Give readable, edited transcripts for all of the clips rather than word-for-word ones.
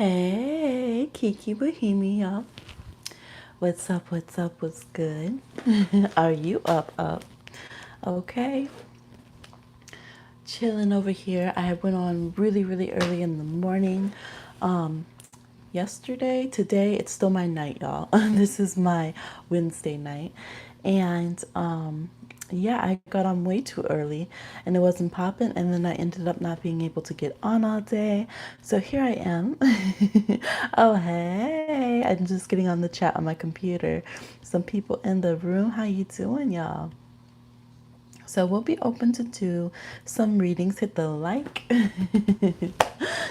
Hey, Kiki with Hemi, y'all. What's up? What's up? What's good? Are you up? Okay. Chilling over here. I went on really early in the morning. Um, Yesterday, today, it's still my night, y'all. This is my Wednesday night. And yeah, I got on way too early and it wasn't popping. And then I ended up not being able to get on all day. So here I am. Oh, hey. I'm just getting on the chat on my computer. Some people in the room. How you doing, y'all? So we'll be open to do some readings. Hit the like.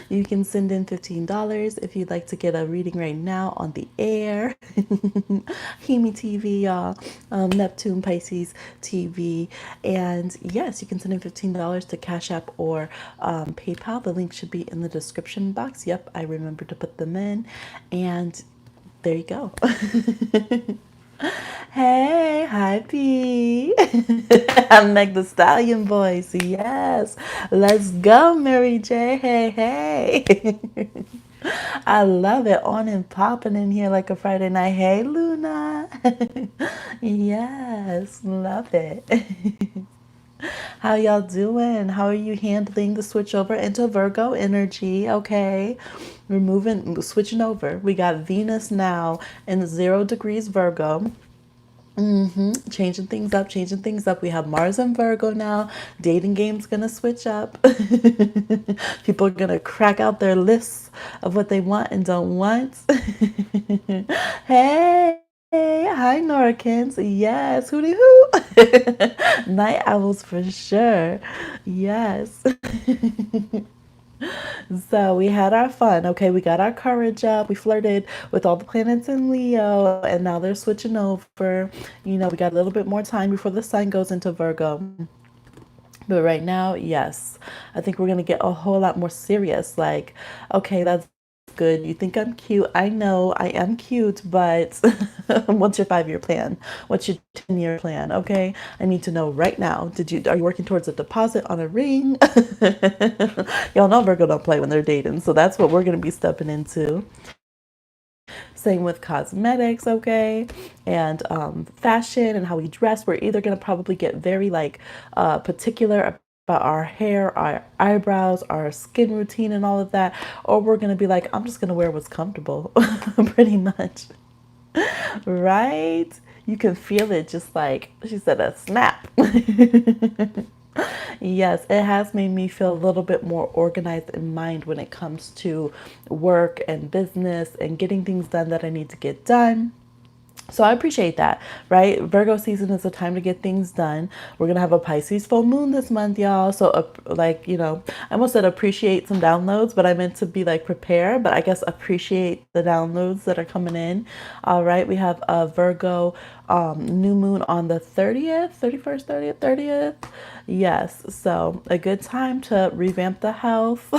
You can send in $15 if you'd like to get a reading right now on the air. Hemi TV, y'all. Neptune Pisces TV. And yes, you can send in $15 to Cash App or PayPal. The link should be in the description box. Yep, I remember to put them in. And there you go. Hey, hi P. I'm Meg the Stallion voice. Yes. Let's go, Mary J. Hey, hey. I love it. On and popping in here like a Friday night. Hey, Luna. Yes, love it. How y'all doing? How are you handling the switch over into Virgo energy? Okay. We're moving, switching over. We got Venus now in 0 degrees Virgo. Changing things up, changing things up. We have Mars and Virgo now. Dating game's gonna switch up. People are gonna crack out their lists of what they want and don't want. Hey, hi Norikins. Yes, hooty hoo. Night owls for sure. Yes. So we had our fun. Okay, we got our courage up. We flirted with all the planets in Leo, and now they're switching over. We got a little bit more time before the sun goes into Virgo. But right now, yes, I think we're going to get a whole lot more serious. Like, okay, that's good. You think I'm cute. I know I am cute, but what's your 5 year plan? What's your 10-year plan? Okay. I need to know right now. Are you working towards a deposit on a ring? Y'all know Virgo don't play when they're dating. So that's what we're going to be stepping into. Same with cosmetics, okay, and fashion and how we dress. We're either gonna probably get very like particular about our hair, our eyebrows, our skin routine, and all of that, or we're gonna be like, I'm just gonna wear what's comfortable, pretty much, right? You can feel it, just like she said, a snap. Yes, it has made me feel a little bit more organized in mind when it comes to work and business and getting things done that I need to get done. So I appreciate that, right? Virgo season is a time to get things done. We're going to have a Pisces full moon this month, y'all. So I almost said appreciate some downloads, but I meant to be like prepare, but I guess appreciate the downloads that are coming in. All right. We have a Virgo new moon on the 30th, 31st, 30th, 30th. Yes. So a good time to revamp the health,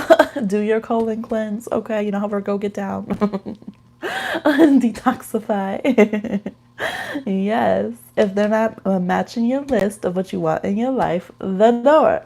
do your colon cleanse. Okay. You know how Virgo get down. Detoxify. Yes, if they're not matching your list of what you want in your life, the door.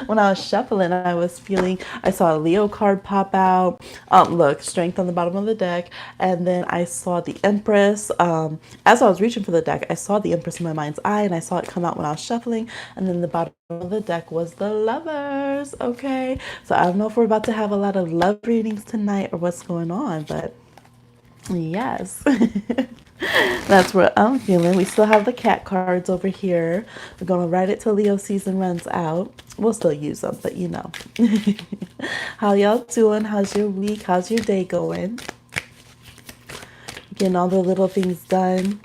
When I was shuffling, I saw a Leo card pop out. Look, strength on the bottom of the deck. And then I saw the Empress. As I was reaching for the deck, I saw the Empress in my mind's eye and I saw it come out when I was shuffling. And then the bottom of the deck was the Lovers. Okay. So I don't know if we're about to have a lot of love readings tonight or what's going on, but yes. That's what I'm feeling. We still have the cat cards over here. We're going to ride it till Leo season runs out. We'll still use them, but you know. How y'all doing? How's your week? How's your day going? Getting all the little things done.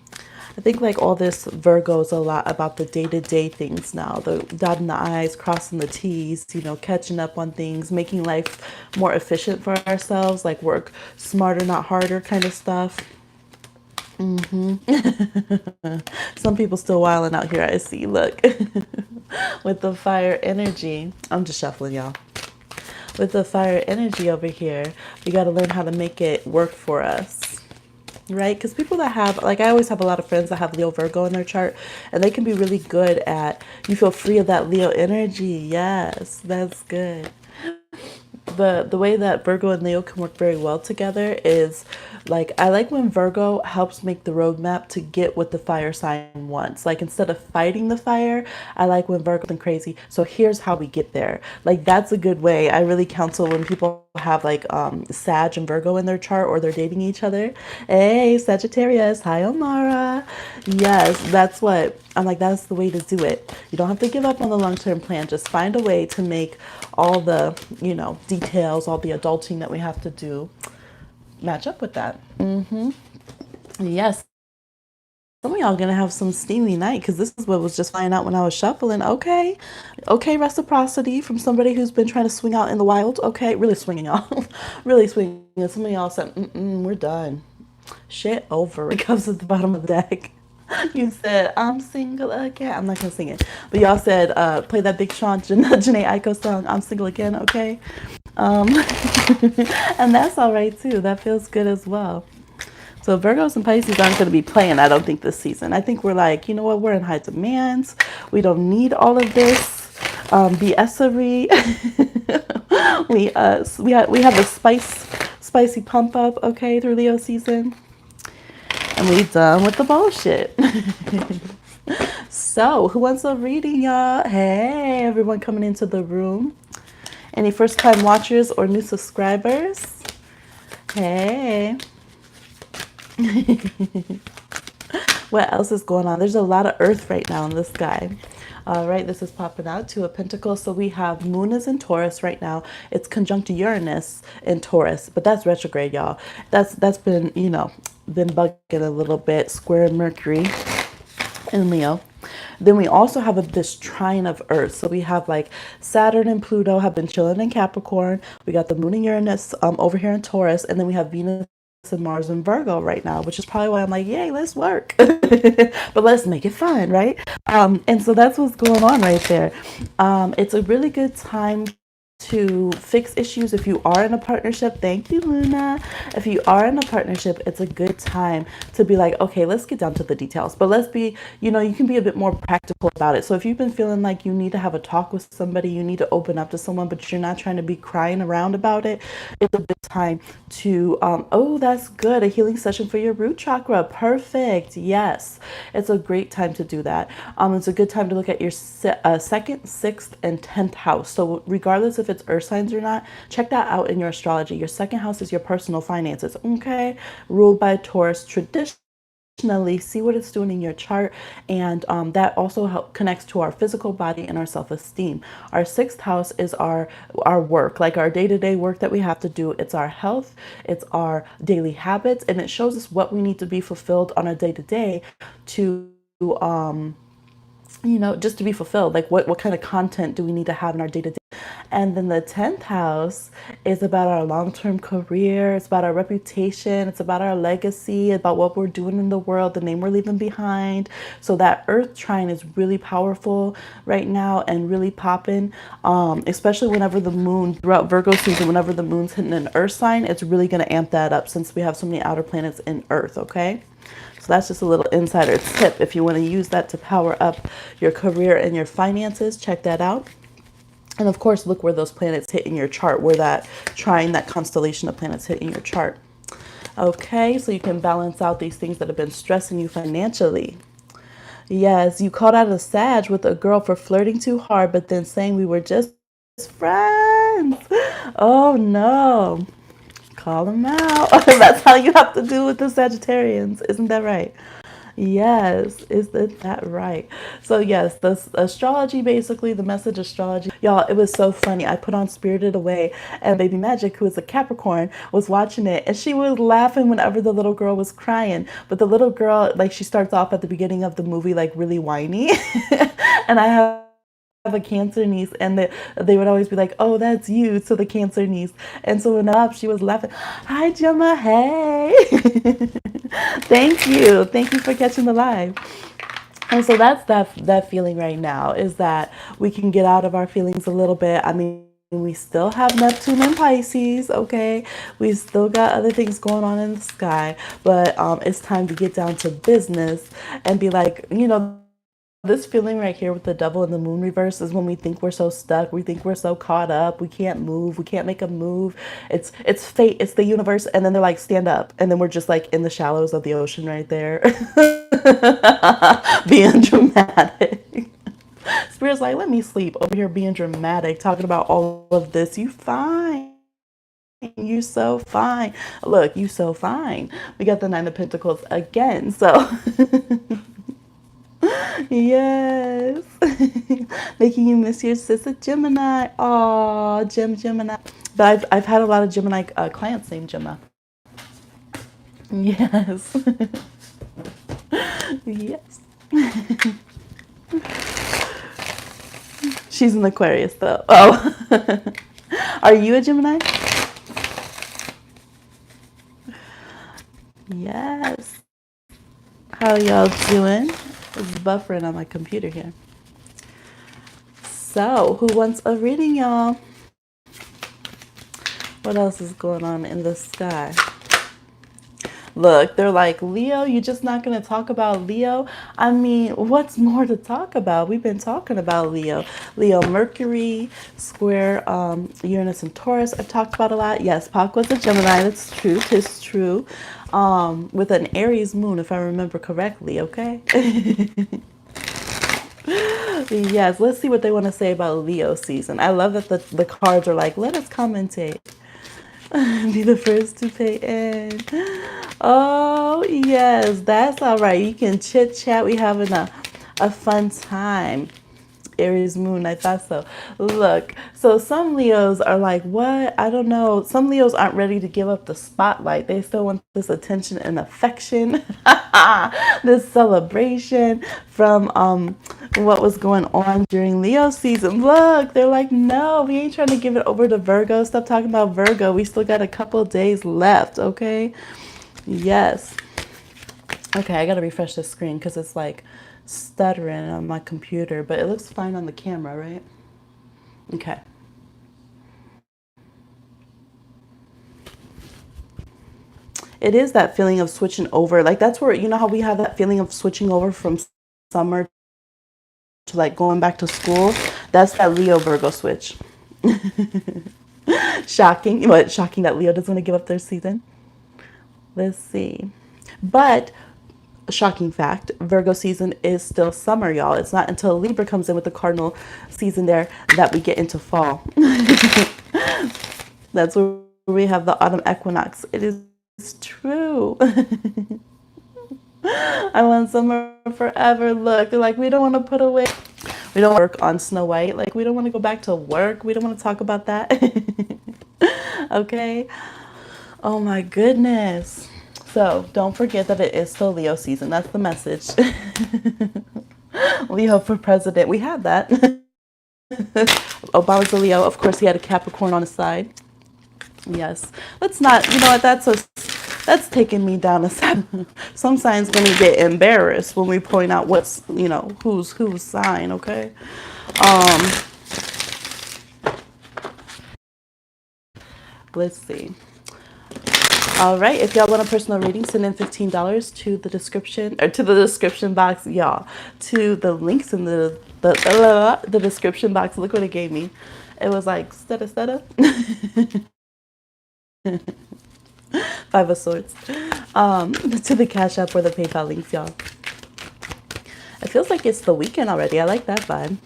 I think like all this Virgo is a lot about the day-to-day things now. The dotting the I's, crossing the T's, catching up on things, making life more efficient for ourselves, like work smarter, not harder kind of stuff. Some people still wilding out here, I see. Look. With the fire energy. I'm just shuffling, y'all. With the fire energy over here, we got to learn how to make it work for us. Right? Because people that have, like, I always have a lot of friends that have Leo Virgo in their chart, and they can be really good at, you feel free of that Leo energy. Yes, that's good. the way that Virgo and Leo can work very well together is like I like when Virgo helps make the roadmap to get what the fire sign wants. Like instead of fighting the fire, I like when Virgo's and crazy. So here's how we get there. Like that's a good way. I really counsel when people have like Sag and Virgo in their chart or they're dating each other. Hey, Sagittarius. Hi, Omara. Yes, that's what I'm like. That's the way to do it. You don't have to give up on the long term plan. Just find a way to make all the, details, all the adulting that we have to do match up with that. Yes. Some of y'all gonna have some steamy night because this is what was just flying out when I was shuffling. Okay, okay, reciprocity from somebody who's been trying to swing out in the wild. Okay, really swinging y'all, really swinging. Some of y'all said, "We're done. Shit over." It comes at the bottom of the deck. You said, "I'm single again." I'm not gonna sing it, but y'all said, "Play that Big Sean Janae Aiko song." I'm single again. Okay, um, and that's all right too. That feels good as well. So Virgos and Pisces aren't going to be playing, I don't think, this season. I think we're like, you know what, we're in high demands. We don't need all of this BSery. We have a spicy pump up, okay, through Leo season. And we done with the bullshit. So who wants a reading, y'all? Hey, everyone coming into the room. Any first time watchers or new subscribers? Hey. What else is going on? There's a lot of earth right now in the sky. All right, this is popping out to a pentacle. So we have Moon is in Taurus right now. It's conjunct Uranus in Taurus, but that's retrograde, y'all. That's been, been bugging a little bit. Square Mercury in Leo. Then we also have this trine of Earth. So we have like Saturn and Pluto have been chilling in Capricorn. We got the Moon and Uranus over here in Taurus, and then we have Venus and Mars and Virgo right now, which is probably why I'm like, yay, let's work. But let's make it fun, right? And so that's what's going on right there. It's a really good time to fix issues if you are in a partnership. Thank you, Luna. If you are in a partnership, it's a good time to be like, okay, let's get down to the details, but let's be, you can be a bit more practical about it. So if you've been feeling like you need to have a talk with somebody, you need to open up to someone, but you're not trying to be crying around about it, it's a good time to, oh, that's good. A healing session for your root chakra. Perfect. Yes. It's a great time to do that. It's a good time to look at your second, sixth, and 10th house. So regardless if it's earth signs or not, check that out in your astrology. Your second house is your personal finances, okay? Ruled by Taurus traditionally. See what it's doing in your chart, and that also connects to our physical body and our self-esteem. Our sixth house is our work, like our day-to-day work that we have to do. It's our health, it's our daily habits, and it shows us what we need to be fulfilled on a day-to-day to just to be fulfilled. Like what kind of content do we need to have in our day-to-day. And then the 10th house is about our long-term career. It's about our reputation. It's about our legacy, about what we're doing in the world, the name we're leaving behind. So that earth trine is really powerful right now and really popping, especially whenever the moon, throughout Virgo season, whenever the moon's hitting an earth sign, it's really going to amp that up since we have so many outer planets in earth, okay? So that's just a little insider tip. If you want to use that to power up your career and your finances, check that out. And of course, look where those planets hit in your chart, where that trine, that constellation of planets hit in your chart. Okay, so you can balance out these things that have been stressing you financially. Yes, you called out a Sag with a girl for flirting too hard, but then saying we were just friends. Oh no. Call them out. That's how you have to do with the Sagittarians. Isn't that right? Yes, isn't that right? So yes, the astrology, basically the message astrology, y'all, it was so funny. I put on Spirited Away, and Baby Magic, who is a Capricorn, was watching it, and she was laughing whenever the little girl was crying. But the little girl, like, she starts off at the beginning of the movie like really whiny, and I have a Cancer niece, and they would always be like, oh, that's you, to the Cancer niece. And so when up, she was laughing, hi Gemma, hey. Thank you for catching the live. And so that's that feeling right now, is that we can get out of our feelings a little bit. I mean, we still have Neptune and Pisces, okay? We still got other things going on in the sky, but it's time to get down to business and be like, this feeling right here with the devil and the moon reverse is when we think we're so stuck, we think we're so caught up, we can't move, we can't make a move. It's fate, it's the universe, and then they're like, stand up, and then we're just like in the shallows of the ocean right there, being dramatic. Spirit's like, let me sleep over here being dramatic, talking about all of this. You fine. You so fine. Look, you so fine. We got the Nine of Pentacles again. So yes. Making you miss your sister Gemini. Aw, Gemini. But I've had a lot of Gemini clients named Gemma. Yes. Yes. She's an Aquarius though. Oh. Are you a Gemini? Yes. How y'all doing? It's buffering on my computer here. So, who wants a reading, y'all? What else is going on in the sky? Look, they're like, Leo, you're just not going to talk about Leo? I mean, what's more to talk about? We've been talking about Leo. Leo, Mercury, square Uranus and Taurus. I've talked about a lot. Yes, Pac was a Gemini. That's true. It's true. With an Aries moon, if I remember correctly, okay? Yes, let's see what they want to say about Leo season. I love that the cards are like, let us commentate. Be the first to pay in. Oh, yes, that's all right. You can chit chat. We having a fun time. Aries moon, I thought so. Look, so some Leos are like, what? I don't know. Some Leos aren't ready to give up the spotlight. They still want this attention and affection, this celebration from what was going on during Leo season. Look, they're like, no, we ain't trying to give it over to Virgo. Stop talking about Virgo. We still got a couple days left, okay? Yes. Okay, I gotta refresh the screen because it's like stuttering on my computer, but it looks fine on the camera, right? Okay. It is that feeling of switching over. Like that's where, you know how we have that feeling of switching over from summer to like going back to school? That's that Leo Virgo switch. Shocking. But shocking that Leo doesn't want to give up their season. Let's see. But a shocking fact, Virgo season is still summer, y'all. It's not until Libra comes in with the cardinal season there that we get into fall. That's where we have the autumn equinox. It is true. I want summer forever. Look, they're like, we don't want to put away. We don't work on Snow White. Like, we don't want to go back to work. We don't want to talk about that. Okay. Oh my goodness. So don't forget that it is still Leo season. That's the message. Leo for president. We had that. Obama's a Leo. Of course, he had a Capricorn on his side. Yes. Let's not, you know what, that's taking me down a seven. Some signs going to get embarrassed when we point out what's, you know, who's sign, okay? Let's see. All right, if y'all want a personal reading, send in $15 to the description, or to the description box, y'all, to the links in the description box. Look what it gave me. It was like, stutta. Five of Swords. To the Cash App or the PayPal links, y'all. It feels like it's the weekend already. I like that vibe.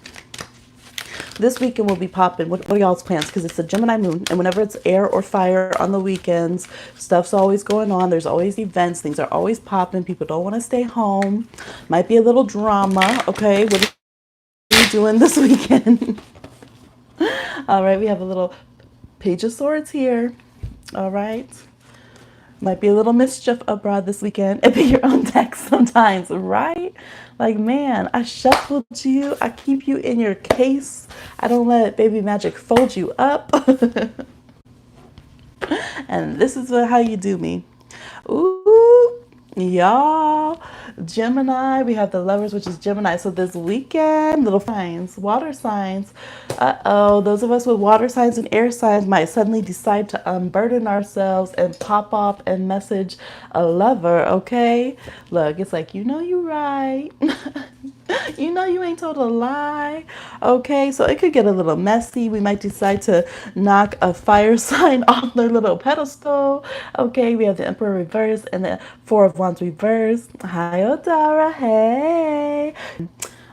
This weekend will be popping. What are y'all's plans? Because it's a Gemini moon, and whenever it's air or fire on the weekends, stuff's always going on. There's always events. Things are always popping. People don't want to stay home. Might be a little drama. Okay, what are you doing this weekend? All right, we have a little Page of Swords here. All right. Might be a little mischief abroad this weekend. It be your own deck sometimes, right? Like, man, I shuffled you. I keep you in your case. I don't let baby magic fold you up. And this is how you do me. Ooh, y'all. Gemini, we have the Lovers, which is Gemini. So this weekend, little signs, water signs. Uh-oh, those of us with water signs and air signs might suddenly decide to unburden ourselves and pop off and message a lover, okay? Look, it's like, you know you right. You know you ain't told a lie. Okay, so it could get a little messy. We might decide to knock a fire sign off their little pedestal. Okay, we have the Emperor reverse and the Four of Wands reverse. Hi, Odara. Hey.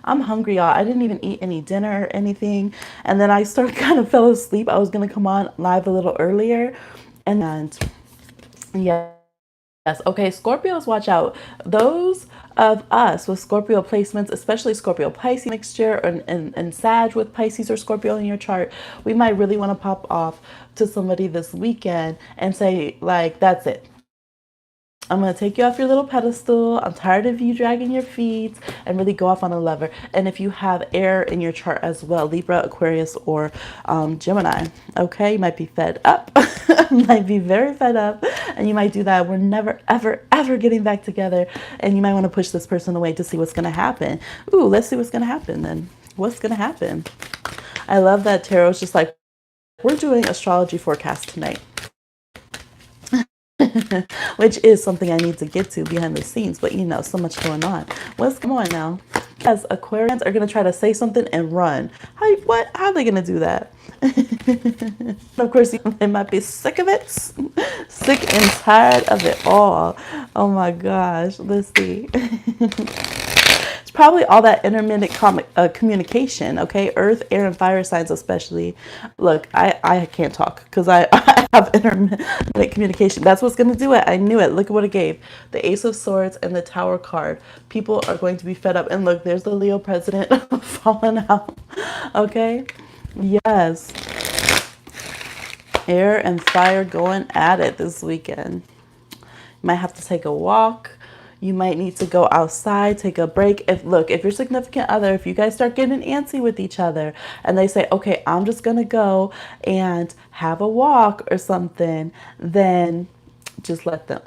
I'm hungry, y'all. I didn't even eat any dinner or anything. And then I started kind of fell asleep. I was going to come on live a little earlier. And yeah. Yes. Okay. Scorpios, watch out. Those of us with Scorpio placements, especially Scorpio Pisces mixture and Sag with Pisces or Scorpio in your chart, we might really want to pop off to somebody this weekend and say, like, that's it. I'm going to take you off your little pedestal. I'm tired of you dragging your feet and really go off on a lover. And if you have air in your chart as well, Libra, Aquarius, or Gemini, okay, you might be fed up, might be very fed up, and you might do that. We're never, ever, ever getting back together. And you might want to push this person away to see what's going to happen. Ooh, let's see what's going to happen then. What's going to happen? I love that tarot's just like, we're doing astrology forecast tonight. Which is something I need to get to behind the scenes, but you know, so much going on. What's going on now? Because Aquarians are going to try to say something and run. What? How are they going to do that? Of course, they might be sick of it, sick and tired of it all. Oh my gosh, let's see. It's probably all that intermittent communication, okay? Earth, air, and fire signs especially. Look, I can't talk because I have intermittent communication. That's what's going to do it. I knew it. Look at what it gave. The Ace of Swords and the Tower card. People are going to be fed up. And look, there's the Leo president falling out, okay? Yes. Air and fire going at it this weekend. You might have to take a walk. You might need to go outside, take a break. If your significant other, if you guys start getting antsy with each other and they say, okay, I'm just going to go and have a walk or something, then just let them.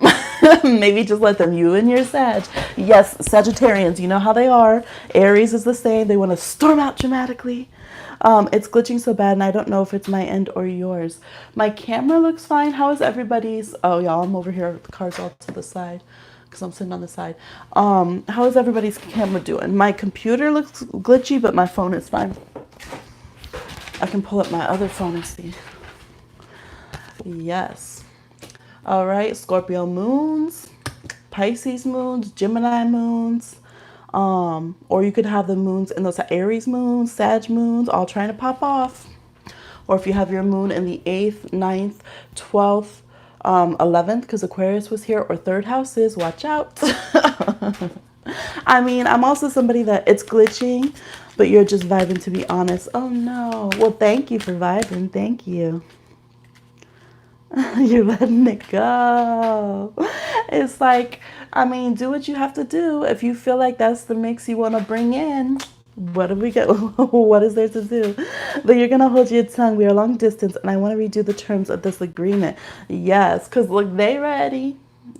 Maybe just let them. You and your Sag. Yes, Sagittarians, you know how they are. Aries is the same. They want to storm out dramatically. It's glitching so bad, and I don't know if it's my end or yours. My camera looks fine. How is everybody's? Oh, y'all, I'm over here with the cards all to the side because I'm sitting on the side. How is everybody's camera doing? My computer looks glitchy, but my phone is fine. I can pull up my other phone and see. Yes. All right, Scorpio moons, Pisces moons, Gemini moons. Or you could have the moons in those Aries moons, Sag moons, all trying to pop off. Or if you have your moon in the 8th, 9th, 12th, 11th, because Aquarius was here, or third houses, watch out. I mean, I'm also somebody that it's glitching, but you're just vibing, to be honest. Oh no. Well, thank you for vibing. Thank you. You're letting it go. It's like, I mean, do what you have to do. If you feel like that's the mix you want to bring in, what do we get? What is there to do? But you're going to hold your tongue. We are long distance, and I want to redo the terms of this agreement. Yes, because look, they ready.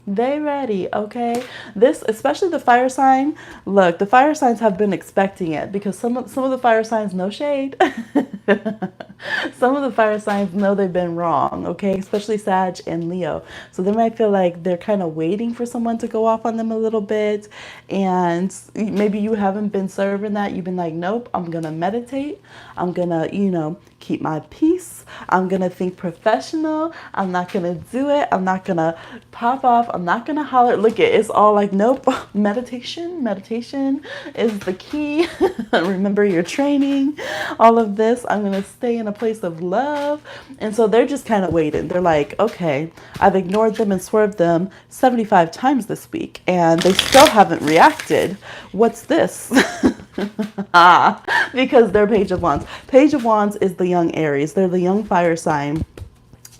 They ready, okay? This, especially the fire sign. Look, the fire signs have been expecting it because some of the fire signs, no shade. Some of the fire signs know they've been wrong, okay? Especially Sag and Leo. So they might feel like they're kind of waiting for someone to go off on them a little bit. And maybe you haven't been serving that. You've been like, nope, I'm going to meditate. I'm going to, keep my peace. I'm going to think professional. I'm not going to do it. I'm not going to pop off. I'm not going to holler. Look, it's all like, nope, meditation is the key. Remember your training, all of this. I'm going to stay in a place of love. And so they're just kind of waiting. They're like, okay, I've ignored them and swerved them 75 times this week, and they still haven't reacted. What's this? Because they're Page of Wands. Page of Wands is the young Aries. They're the young fire sign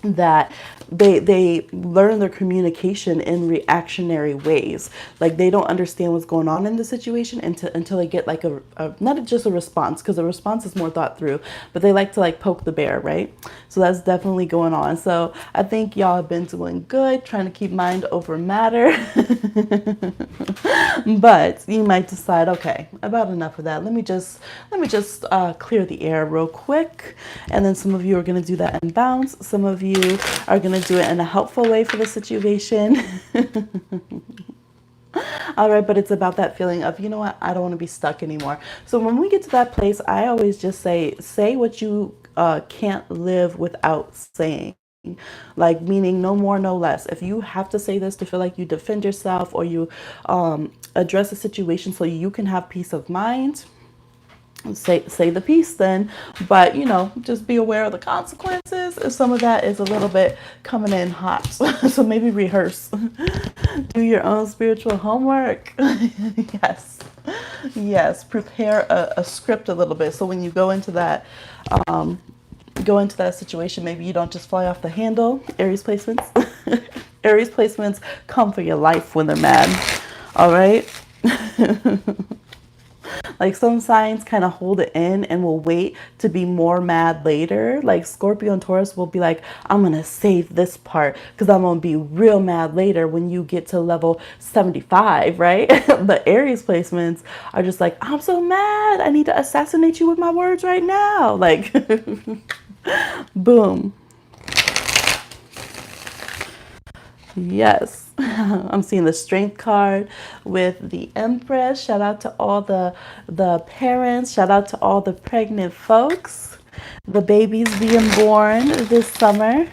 that they learn their communication in reactionary ways. Like they don't understand what's going on in the situation until they get like a not just a response, because a response is more thought through, but they like to like poke the bear, right? So that's definitely going on. So I think y'all have been doing good, trying to keep mind over matter. But you might decide, okay, about enough of that. Let me just clear the air real quick. And then some of you are going to do that and bounce. Some of you are going to do it in a helpful way for the situation. All right, but it's about that feeling of, you know what, I don't want to be stuck anymore. So when we get to that place, I always just say what you can't live without saying. Like, meaning no more, no less. If you have to say this to feel like you defend yourself or you address a situation so you can have peace of mind, say the piece then. But just be aware of the consequences if some of that is a little bit coming in hot. So maybe rehearse. Do your own spiritual homework. Yes. Yes, prepare a script a little bit so when you go into that situation, maybe you don't just fly off the handle. Aries placements. Aries placements come for your life when they're mad. All right. Like some signs kind of hold it in and will wait to be more mad later. Like Scorpio and Taurus will be like, I'm going to save this part because I'm going to be real mad later when you get to level 75, right? The Aries placements are just like, I'm so mad. I need to assassinate you with my words right now. Like, boom. Yes, I'm seeing the strength card with the Empress. Shout out to all the parents. Shout out to all the pregnant folks. The babies being born this summer.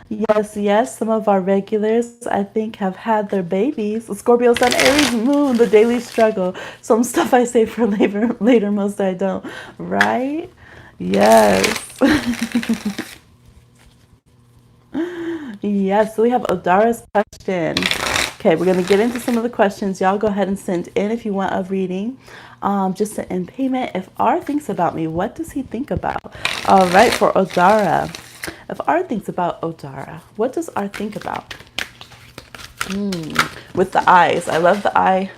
Yes, yes. Some of our regulars, I think, have had their babies. Scorpio, Sun, Aries, Moon, the daily struggle. Some stuff I say for later, most I don't. Right? Yes. Yes, so we have Odara's question. Okay, we're going to get into some of the questions. Y'all go ahead and send in if you want a reading. Just in payment, if R thinks about me, what does he think about? All right, for Odara. If R thinks about Odara, what does R think about? With the eyes. I love the eye.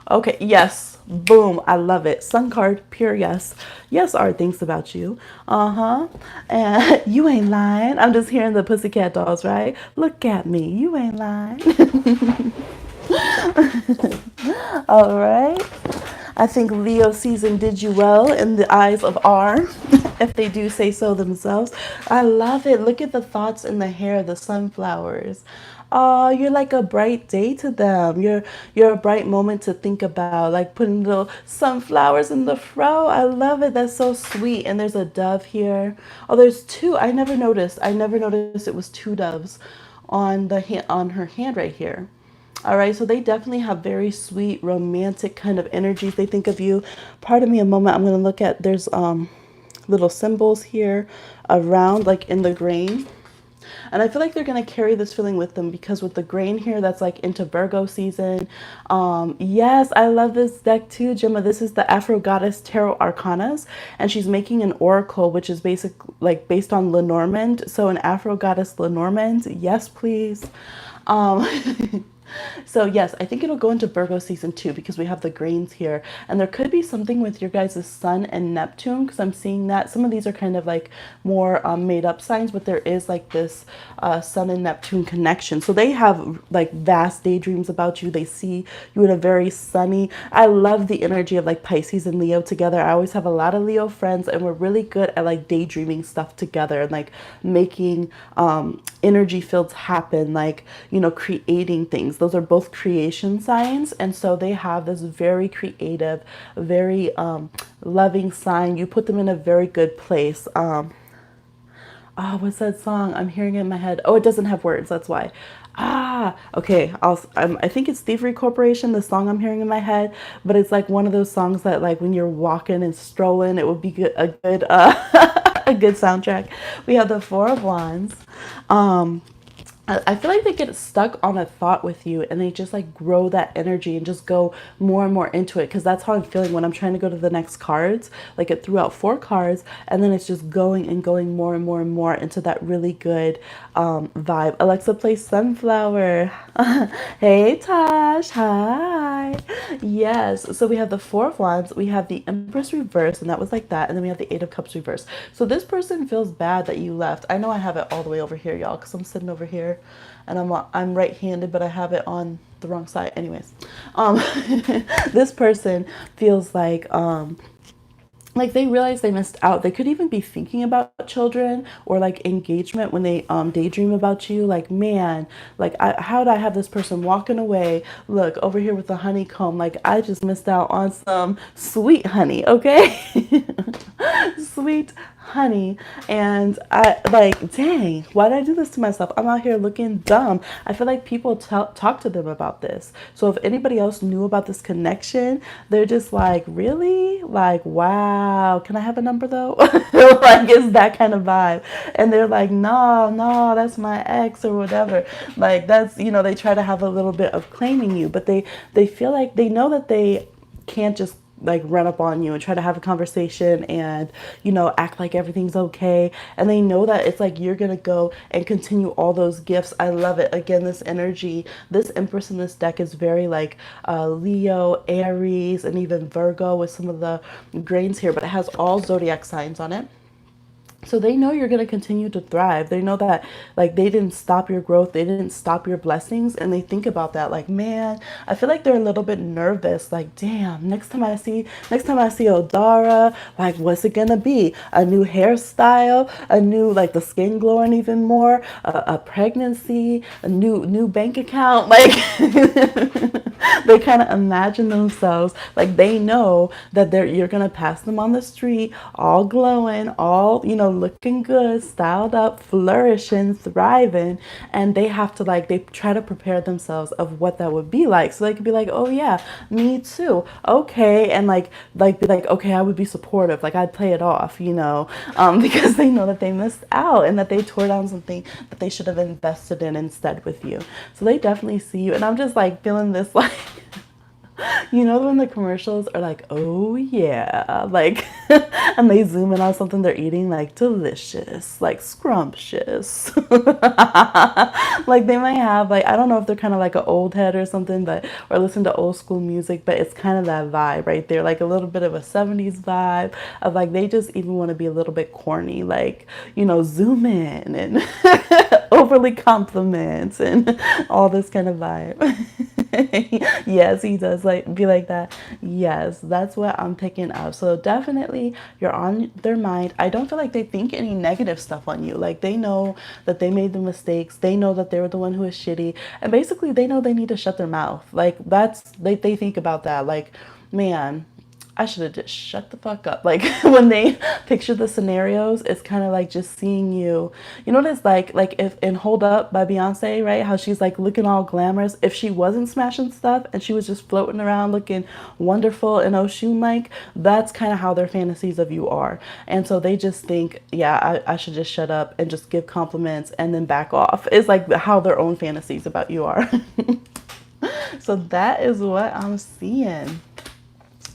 Okay, yes. Boom. I love it. Sun card, pure yes. Yes, R thinks about you. Uh-huh. And you ain't lying. I'm just hearing the pussycat dolls, right? Look at me. You ain't lying. All right. I think Leo season did you well in the eyes of R, if they do say so themselves. I love it. Look at the thoughts in the hair, the sunflowers. Oh, you're like a bright day to them. You're a bright moment to think about, like putting little sunflowers in the fro. I love it. That's so sweet. And there's a dove here. Oh, there's two. I never noticed. I never noticed it was two doves on on her hand right here. All right, so they definitely have very sweet, romantic kind of energies. They think of you. Pardon me a moment. I'm going to look at, there's little symbols here around, like in the grain. And I feel like they're going to carry this feeling with them because with the grain here, that's like into Virgo season. Yes, I love this deck too, Gemma. This is the Afro Goddess Tarot Arcanas, and she's making an oracle, which is like based on Lenormand. So an Afro Goddess Lenormand. Yes, please. So yes, I think it'll go into Virgo season 2 because we have the grains here. And there could be something with your guys' Sun and Neptune because I'm seeing that. Some of these are kind of like more made up signs, but there is like this Sun and Neptune connection. So they have like vast daydreams about you. They see you in a very sunny. I love the energy of like Pisces and Leo together. I always have a lot of Leo friends and we're really good at like daydreaming stuff together and like making energy fields happen, like, creating things. Those are both creation signs. And so they have this very creative, very loving sign. You put them in a very good place. Oh, what's that song? I'm hearing it in my head. Oh, it doesn't have words. That's why. Okay. I think it's Thievery Corporation, the song I'm hearing in my head, but it's like one of those songs that like when you're walking and strolling, it would be good, a good, a good soundtrack. We have the Four of Wands. I feel like they get stuck on a thought with you and they just like grow that energy and just go more and more into it because that's how I'm feeling when I'm trying to go to the next cards. Like it threw out 4 cards and then it's just going and going more and more and more into that really good vibe. Alexa plays Sunflower. Hey Tosh, hi. Yes, so we have the Four of Wands, we have the Empress reverse, and that was like that, and then we have the Eight of Cups reverse. So this person feels bad that you left. I know I have it all the way over here, y'all, because I'm sitting over here and I'm right-handed, but I have it on the wrong side. Anyways, this person feels like like they realize they missed out. They could even be thinking about children or like engagement when they daydream about you. Like, man, like how did I have this person walking away? Look over here with the honeycomb. Like I just missed out on some sweet honey. Okay, sweet honey. And I like, dang, why did I do this to myself? I'm out here looking dumb. I feel like people talk to them about this. So if anybody else knew about this connection, they're just like, really? Like, wow, can I have a number though? Like, it's that kind of vibe. And they're like, no, no, that's my ex or whatever. Like, that's, they try to have a little bit of claiming you, but they feel like they know that they can't just like run up on you and try to have a conversation and act like everything's okay, and they know that it's like you're gonna go and continue all those gifts. I love it. Again, this energy, this Empress in this deck is very like Leo, Aries, and even Virgo with some of the grains here, but it has all zodiac signs on it. So they know you're going to continue to thrive. They know that like they didn't stop your growth. They didn't stop your blessings. And they think about that like, man, I feel like they're a little bit nervous. Like, damn, next time I see Odara, like what's it going to be? A new hairstyle, a new, like the skin glowing even more, a pregnancy, a new bank account. Like they kind of imagine themselves like they know that you're going to pass them on the street all glowing, all, looking good, styled up, flourishing, thriving, and they have to like, they try to prepare themselves of what that would be like, so they could be like, oh yeah, me too, okay, and like be like, okay, I would be supportive, like I'd play it off, because they know that they missed out and that they tore down something that they should have invested in instead with you. So they definitely see you, and I'm just like feeling this like when the commercials are like, oh yeah, like, and they zoom in on something they're eating, like delicious, like scrumptious. Like they might have like, I don't know if they're kind of like an old head or something, but, or listen to old school music, but it's kind of that vibe right there, like a little bit of a 70s vibe of like, they just even want to be a little bit corny, like, zoom in and overly compliments and all this kind of vibe. Yes, he does like be like that. Yes, that's what I'm picking up. So definitely you're on their mind. I don't feel like they think any negative stuff on you. Like they know that they made the mistakes. They know that they were the one who is shitty. And basically they know they need to shut their mouth. Like they think about that. Like, man, I should have just shut the fuck up. Like when they picture the scenarios, it's kind of like just seeing you. You know what it's like if in Hold Up by Beyonce, right? How she's like looking all glamorous. If she wasn't smashing stuff and she was just floating around looking wonderful and Oshun like, that's kind of how their fantasies of you are. And so they just think, yeah, I should just shut up and just give compliments and then back off. It's like how their own fantasies about you are. So that is what I'm seeing.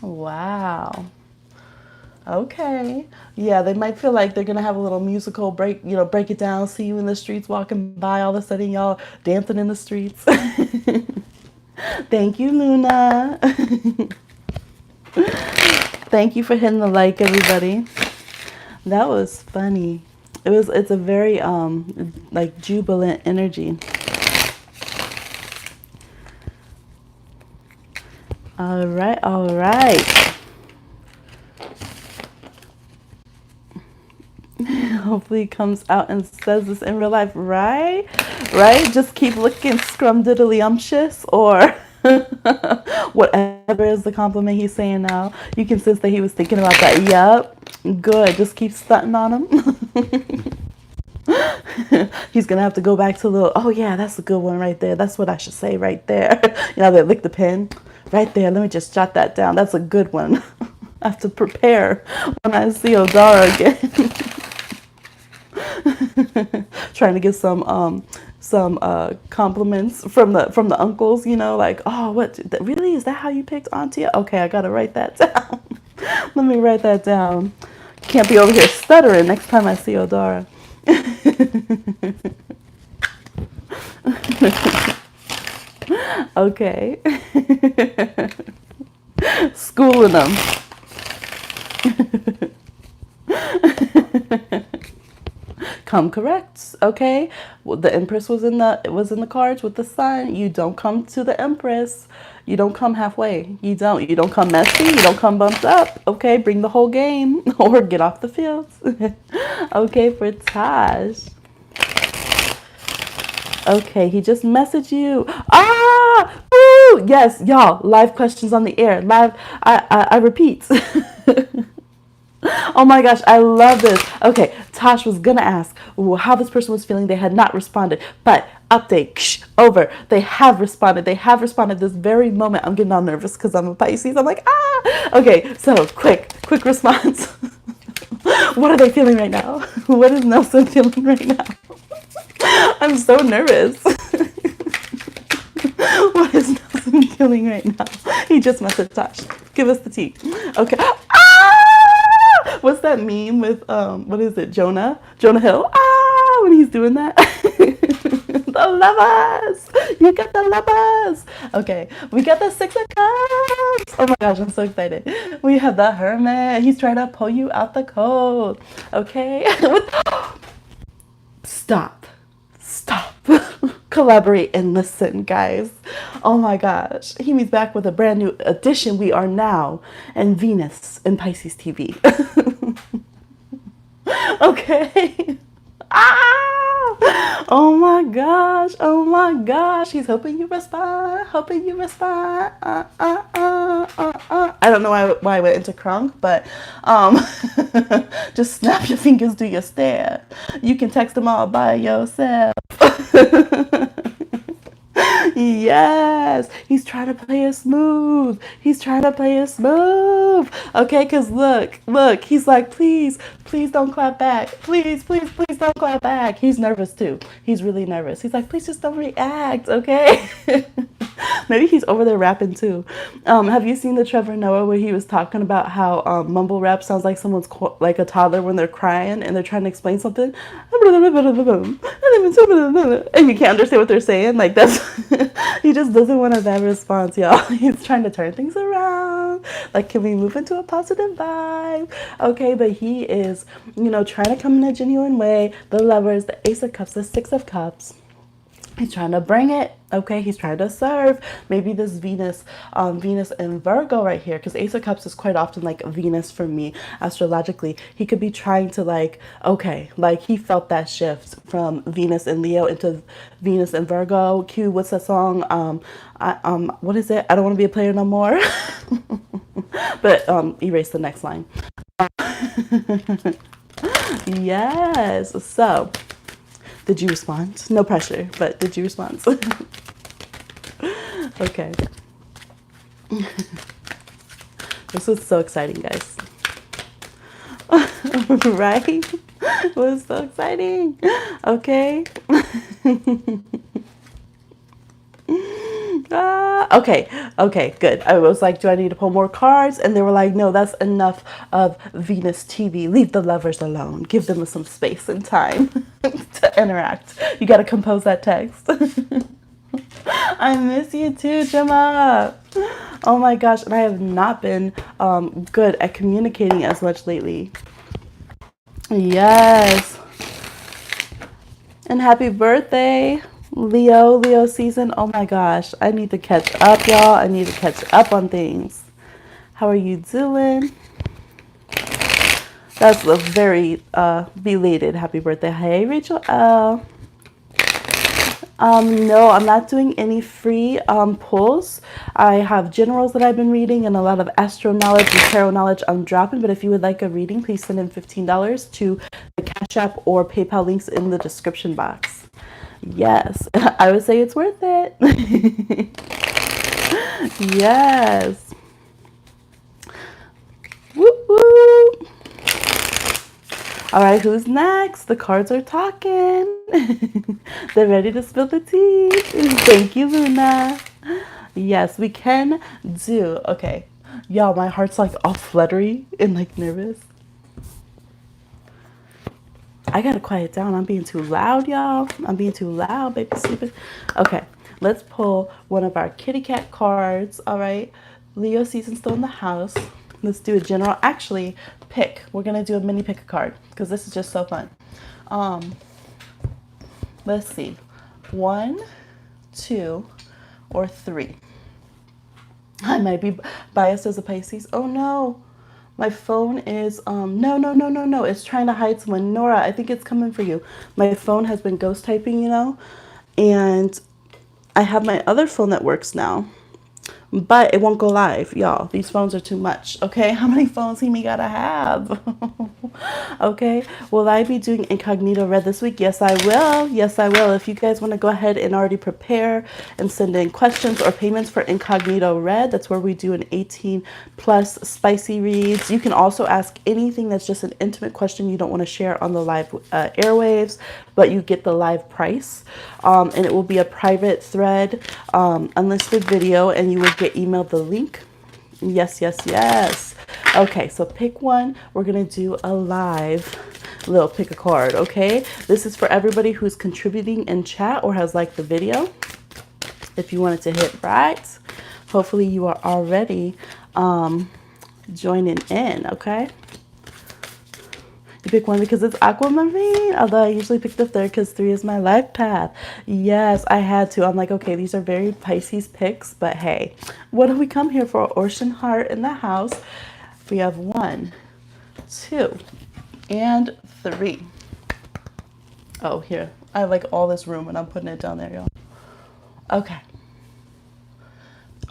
Wow. Okay. Yeah, they might feel like they're gonna have a little musical break, break it down, see you in the streets walking by, all of a sudden y'all dancing in the streets. Thank you, Luna. Thank you for hitting the like, everybody. That was funny. It's a very like jubilant energy. All right, all right. Hopefully it comes out and says this in real life, right? Right? Just keep looking scrumdiddlyumptious, or whatever is the compliment he's saying now. You can sense that he was thinking about that. Yep. Good. Just keep stunting on him. He's gonna have to go back to a little, oh yeah, that's a good one right there. That's what I should say right there. They lick the pen. Right there, let me just jot that down. That's a good one. I have to prepare when I see Odara again. Trying to get some compliments from the uncles, like, oh, what, really? Is that how you picked Auntie? Okay, I gotta write that down. Let me write that down. Can't be over here stuttering next time I see Odara. Okay. Schooling them. come correct, okay? Well, the Empress was in the cards with the Sun. You don't come to the Empress. You don't come halfway. You don't come messy. You don't come bumped up. Okay, bring the whole game or get off the field. Okay, for Taj. Okay, he just messaged you. Ah! Woo! Yes, y'all. Live questions on the air. Live. I repeat. Oh my gosh, I love this. Okay, Tosh was gonna ask how this person was feeling. They had not responded, but update over. They have responded. They have responded this very moment. I'm getting all nervous because I'm a Pisces. I'm like, ah. Okay, so quick response. What are they feeling right now? What is Nelson feeling right now? I'm so nervous. What is Nelson feeling right now? He just messaged Tosh. Give us the tea. Okay. Ah! What's that meme with what is it? Jonah Hill. Ah, when he's doing that. The lovers. You got the lovers. Okay, we got the Six of Cups. Oh my gosh, I'm so excited. We have the Hermit. He's trying to pull you out the cold. Okay. Stop. Collaborate and listen, guys. Oh my gosh. Hemi's back with a brand new edition. We are now in Venus in Pisces TV. Okay. Ah! Oh my gosh. Oh my gosh. He's hoping you respond. I don't know why I went into crunk, but just snap your fingers, do your stare. You can text them all by yourself. Yes, he's trying to play it smooth. Okay, because look, he's like, please don't clap back. Please don't clap back. He's nervous too. He's really nervous. He's like, please just don't react, okay? Maybe he's over there rapping too. Have you seen the Trevor Noah where he was talking about how mumble rap sounds like someone's like a toddler when they're crying and they're trying to explain something, and you can't understand what they're saying? Like that's he just doesn't want a bad response, y'all. He's trying to turn things around. Like, can we move into a positive vibe? Okay, but he is, trying to come in a genuine way. The Lovers, the Ace of Cups, the Six of Cups. He's trying to bring it. Okay, he's trying to serve. Maybe this Venus and Virgo right here, because Ace of Cups is quite often like Venus for me astrologically. He could be trying to like he felt that shift from Venus and Leo into Venus and Virgo. Q, what's that song? What is it? I don't want to be a player no more. But erase the next line. Yes. So, did you respond? No pressure, but did you respond? Okay. This was so exciting, guys. Right? It was so exciting. Okay. Okay, good. I was like, do I need to pull more cards? And they were like, no, that's enough of Venus TV. Leave the lovers alone. Give them some space and time to interact. You got to compose that text. I miss you too, Gemma. Oh my gosh, and I have not been good at communicating as much lately. Yes. And happy birthday, Leo season. Oh my gosh, I need to catch up, y'all. I need to catch up on things. How are you doing? That's a very belated happy birthday. Hey, Rachel L. No, I'm not doing any free pulls. I have generals that I've been reading and a lot of astro knowledge and tarot knowledge I'm dropping. But if you would like a reading, please send in $15 to the Cash App or PayPal links in the description box. Yes, I would say it's worth it. Yes. Woo woo. All right, who's next? The cards are talking. They're ready to spill the tea. Thank you, Luna. Yes, we can do. Okay. Y'all, my heart's like all fluttery and like nervous. I gotta quiet down. I'm being too loud, y'all. I'm being too loud, baby sleeping. Okay, let's pull one of our kitty cat cards. All right. Leo season still in the house. Let's do a general. Actually, pick. We're going to do a mini pick a card because this is just so fun. Let's see. One, two, or three. I might be biased as a Pisces. Oh no. My phone is no. It's trying to hide someone. Nora, I think it's coming for you. My phone has been ghost typing, and I have my other phone that works now. But it won't go live, y'all. These phones are too much. Okay, how many phones he me gotta have? Okay, will I be doing incognito read this week? Yes, I will. Yes, I will. If you guys want to go ahead and already prepare and send in questions or payments for incognito read, that's where we do an 18 plus spicy reads. You can also ask anything that's just an intimate question you don't want to share on the live airwaves, but you get the live price. And it will be a private thread, unlisted video, and you will get emailed the link. Yes, yes, yes. Okay, so pick one. We're going to do a live little pick a card, okay? This is for everybody who's contributing in chat or has liked the video. If you wanted to hit right, hopefully you are already joining in, okay? You pick one because it's aquamarine, although I usually pick the third because 3 is my life path. Yes, I had to. I'm like, okay, these are very Pisces picks, but hey, what do we come here for? Ocean Heart in the house. We have 1, 2, and 3. Oh, here. I have like all this room and I'm putting it down there, y'all. Okay.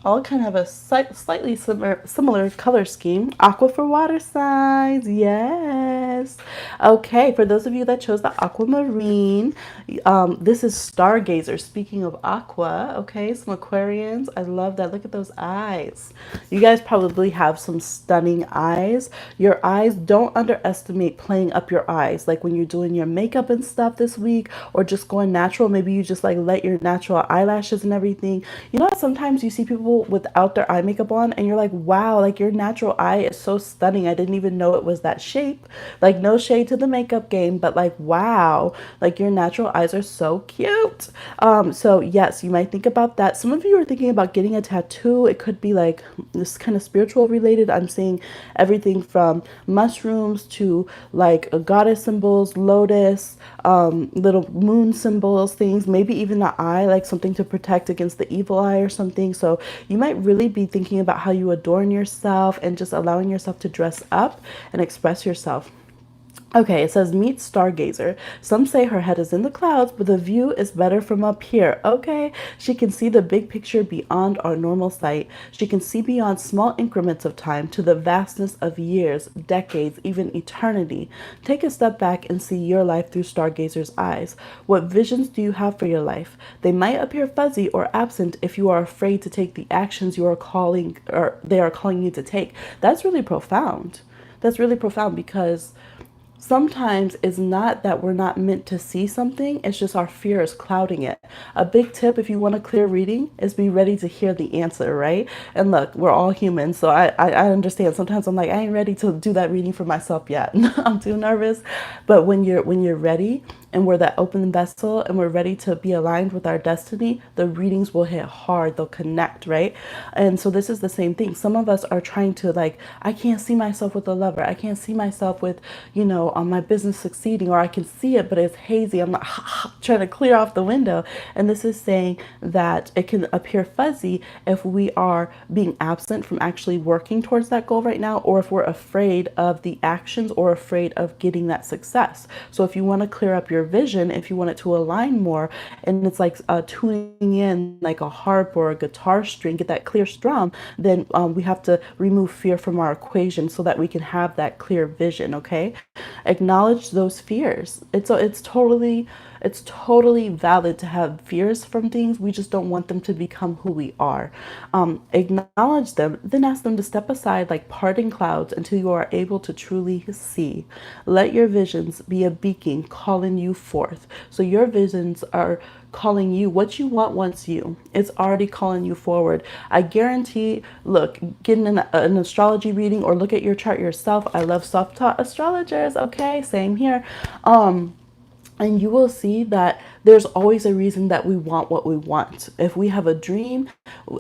All kind of have a slightly similar color scheme. Aqua for water signs, yes. Okay, for those of you that chose the aquamarine, this is Stargazer. Speaking of aqua, okay, some Aquarians. I love that. Look at those eyes. You guys probably have some stunning eyes. Your eyes, don't underestimate playing up your eyes. Like when you're doing your makeup and stuff this week, or just going natural, maybe you just like let your natural eyelashes and everything. You know, sometimes you see people without their eye makeup on and you're like, wow, like your natural eye is so stunning. I didn't even know it was that shape. Like, no shade to the makeup game, but like, wow, like your natural eyes are so cute. So yes, you might think about that. Some of you are thinking about getting a tattoo. It could be like this kind of spiritual related. I'm seeing everything from mushrooms to like a goddess symbols, lotus, little moon symbols, things, maybe even the eye, like something to protect against the evil eye or something. So you might really be thinking about how you adorn yourself and just allowing yourself to dress up and express yourself. Okay, it says meet Stargazer. Some say her head is in the clouds, but the view is better from up here. Okay, she can see the big picture beyond our normal sight. She can see beyond small increments of time to the vastness of years, decades, even eternity. Take a step back and see your life through Stargazer's eyes. What visions do you have for your life? They might appear fuzzy or absent if you are afraid to take the actions you are calling, or they are calling you to take. That's really profound. That's really profound because sometimes it's not that we're not meant to see something, it's just our fear is clouding it. A big tip if you want a clear reading is be ready to hear the answer, right? And look, we're all human, so I understand. Sometimes I'm like, I ain't ready to do that reading for myself yet. I'm too nervous. But when you're ready and we're that open vessel and we're ready to be aligned with our destiny, the readings will hit hard, they'll connect, right? And so this is the same thing. Some of us are trying to like, I can't see myself with a lover. I can't see myself with, on my business succeeding, or I can see it, but it's hazy. I'm not trying to clear off the window. And this is saying that it can appear fuzzy if we are being absent from actually working towards that goal right now, or if we're afraid of the actions or afraid of getting that success. So if you want to clear up your vision, if you want it to align more, and it's like tuning in like a harp or a guitar string, get that clear strum, then we have to remove fear from our equation so that we can have that clear vision. Okay, acknowledge those fears. It's totally valid to have fears from things. We just don't want them to become who we are. Acknowledge them, then ask them to step aside like parting clouds until you are able to truly see. Let your visions be a beacon calling you forth. So your visions are calling you. What you want wants you. It's already calling you forward. I guarantee, look, getting an astrology reading or look at your chart yourself. I love self-taught astrologers. Okay, same here. And you will see that there's always a reason that we want what we want. If we have a dream,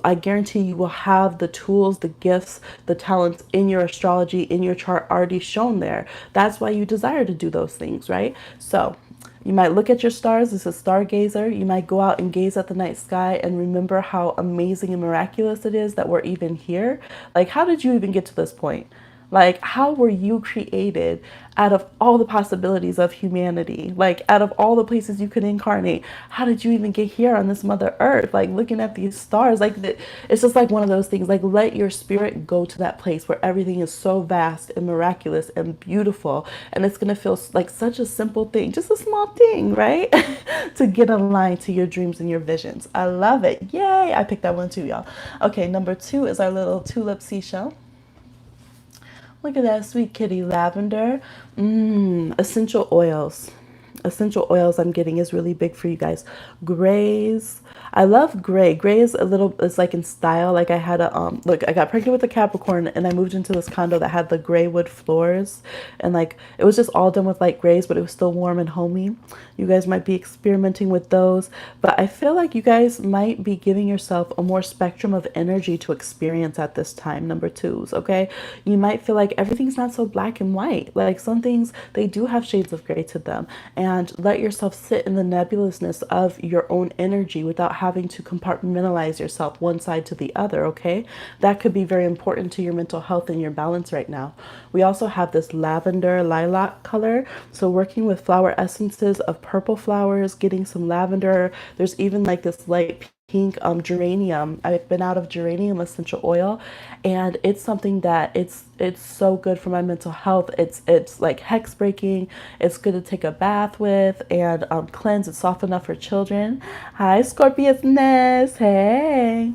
I guarantee you will have the tools, the gifts, the talents in your astrology, in your chart already shown there. That's why you desire to do those things, right? So You might look at your stars. This is stargazer. You might go out and gaze at the night sky and remember how amazing and miraculous it is that we're even here. Like, how did you even get to this point? Like, how were you created out of all the possibilities of humanity? Like, out of all the places you could incarnate, how did you even get here on this Mother Earth? Like, looking at these stars, like, it's just like one of those things. Like, let your spirit go to that place where everything is so vast and miraculous and beautiful. And it's going to feel like such a simple thing, just a small thing, right? To get aligned to your dreams and your visions. I love it. Yay. I picked that one too, y'all. Okay, number 2 is our little tulip seashell. Look at that sweet kitty lavender. Essential oils. Essential oils I'm getting is really big for you guys. Grays. I love gray. Gray is a little, it's like in style. Like I had a, look, I got pregnant with a Capricorn and I moved into this condo that had the gray wood floors. And like, it was just all done with light grays, but it was still warm and homey. You guys might be experimenting with those. But I feel like you guys might be giving yourself a more spectrum of energy to experience at this time, number 2s, okay? You might feel like everything's not so black and white. Like some things, they do have shades of gray to them. And let yourself sit in the nebulousness of your own energy without having to compartmentalize yourself one side to the other, okay? That could be very important to your mental health and your balance right now. We also have this lavender lilac color. So working with flower essences of purple flowers, getting some lavender. There's even like this light pink geranium. I've been out of geranium essential oil, and it's something that it's so good for my mental health. It's like hex breaking. It's good to take a bath with and cleanse. It's soft enough for children. Hi, Scorpius Nest. Hey.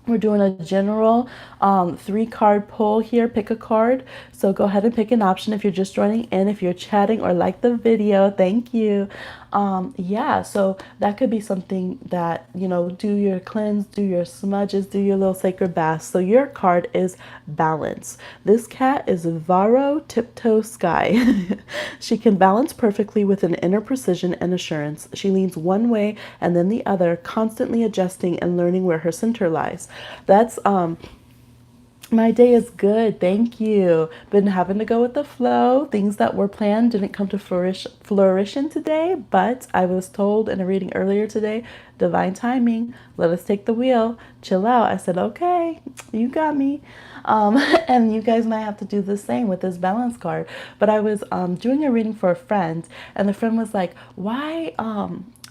We're doing a general 3-card pull here. Pick a card. So go ahead and pick an option if you're just joining in. If you're chatting or like the video, thank you. Yeah, so that could be something that, you know, do your cleanse, do your smudges, do your little sacred baths. So your card is balance. This cat is Varro Tiptoe Sky. She can balance perfectly with an inner precision and assurance. She leans one way and then the other, constantly adjusting and learning where her center lies. That's my day is good. Thank you. Been having to go with the flow. Things that were planned didn't come to fruition today, but I was told in a reading earlier today, divine timing, let us take the wheel, chill out. I said, okay, you got me. And you guys might have to do the same with this balance card. But I was doing a reading for a friend, and the friend was like, why,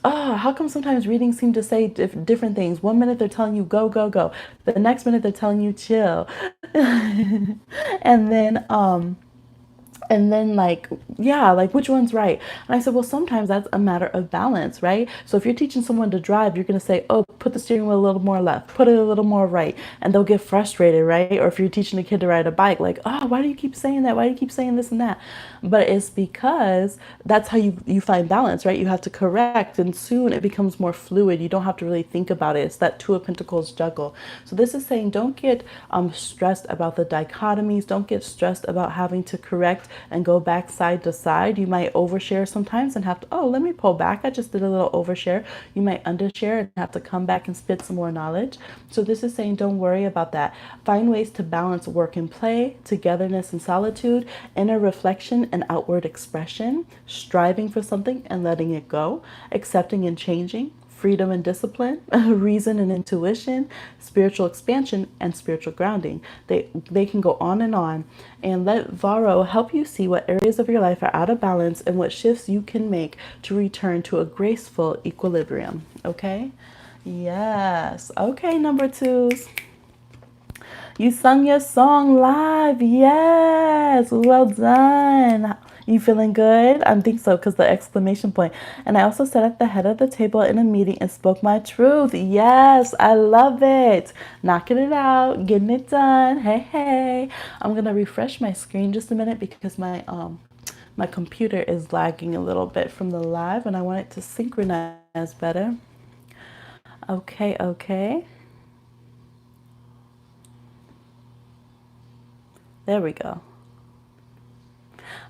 how come sometimes readings seem to say different things? One minute they're telling you go, go, go. The next minute they're telling you chill. And then like, yeah, like which one's right? And I said, well, sometimes that's a matter of balance, right? So if you're teaching someone to drive, you're going to say, oh, put the steering wheel a little more left, put it a little more right, and they'll get frustrated, right? Or if you're teaching a kid to ride a bike, like, oh, why do you keep saying that? Why do you keep saying this and that? But it's because that's how you find balance, right? You have to correct, and soon it becomes more fluid. You don't have to really think about it. It's that 2 of Pentacles juggle. So this is saying, don't get stressed about the dichotomies. Don't get stressed about having to correct and go back side to side. You might overshare sometimes and have to, oh, let me pull back. I just did a little overshare. You might undershare and have to come back and spit some more knowledge. So this is saying, don't worry about that. Find ways to balance work and play, togetherness and solitude, inner reflection and outward expression, striving for something and letting it go, accepting and changing, freedom and discipline, reason and intuition, spiritual expansion, and spiritual grounding. They can go on. And let Varro help you see what areas of your life are out of balance and what shifts you can make to return to a graceful equilibrium. Okay? Yes. Okay, number 2s. You sung your song live. Yes. Well done. You feeling good? I think so, because the exclamation point. And I also sat at the head of the table in a meeting and spoke my truth. Yes, I love it. Knocking it out, getting it done. Hey, hey. I'm going to refresh my screen just a minute because my computer is lagging a little bit from the live and I want it to synchronize better. Okay, okay. There we go.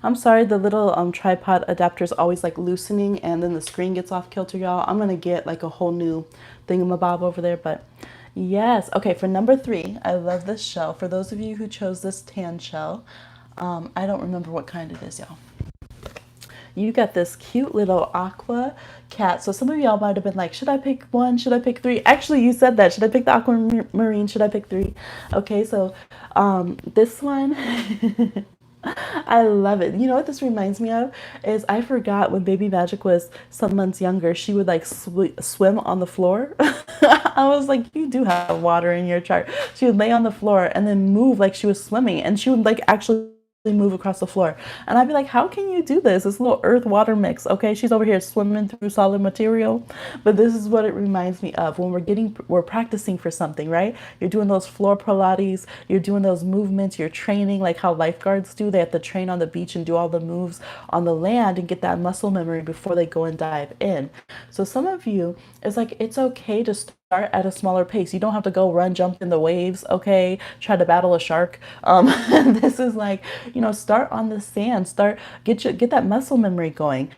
I'm sorry, the little tripod adapter is always like loosening and then the screen gets off kilter, y'all. I'm going to get like a whole new thingamabob over there, but yes. Okay, for number 3, I love this shell. For those of you who chose this tan shell, I don't remember what kind it is, y'all. you got this cute little aqua cat. So some of y'all might have been like, should I pick one? Should I pick three? Actually, you said that. Should I pick the aquamarine? Should I pick three? Okay, so this one, I love it. You know what this reminds me of is I forgot when Baby Magic was some months younger, she would like swim on the floor. I was like, you do have water in your chart. She would lay on the floor and then move like she was swimming, and she would like actually move across the floor. And I'd be like, how can you do this? This little earth water mix. Okay, she's over here swimming through solid material. But this is what it reminds me of when we're practicing for something, right? You're doing those floor Pilates, you're doing those movements, you're training like how lifeguards do. They have to train on the beach and do all the moves on the land and get that muscle memory before they go and dive in. So some of you, it's like it's okay to start at a smaller pace. You don't have to go run, jump in the waves, okay? Try to battle a shark. This is like, start on the sand. Get that muscle memory going.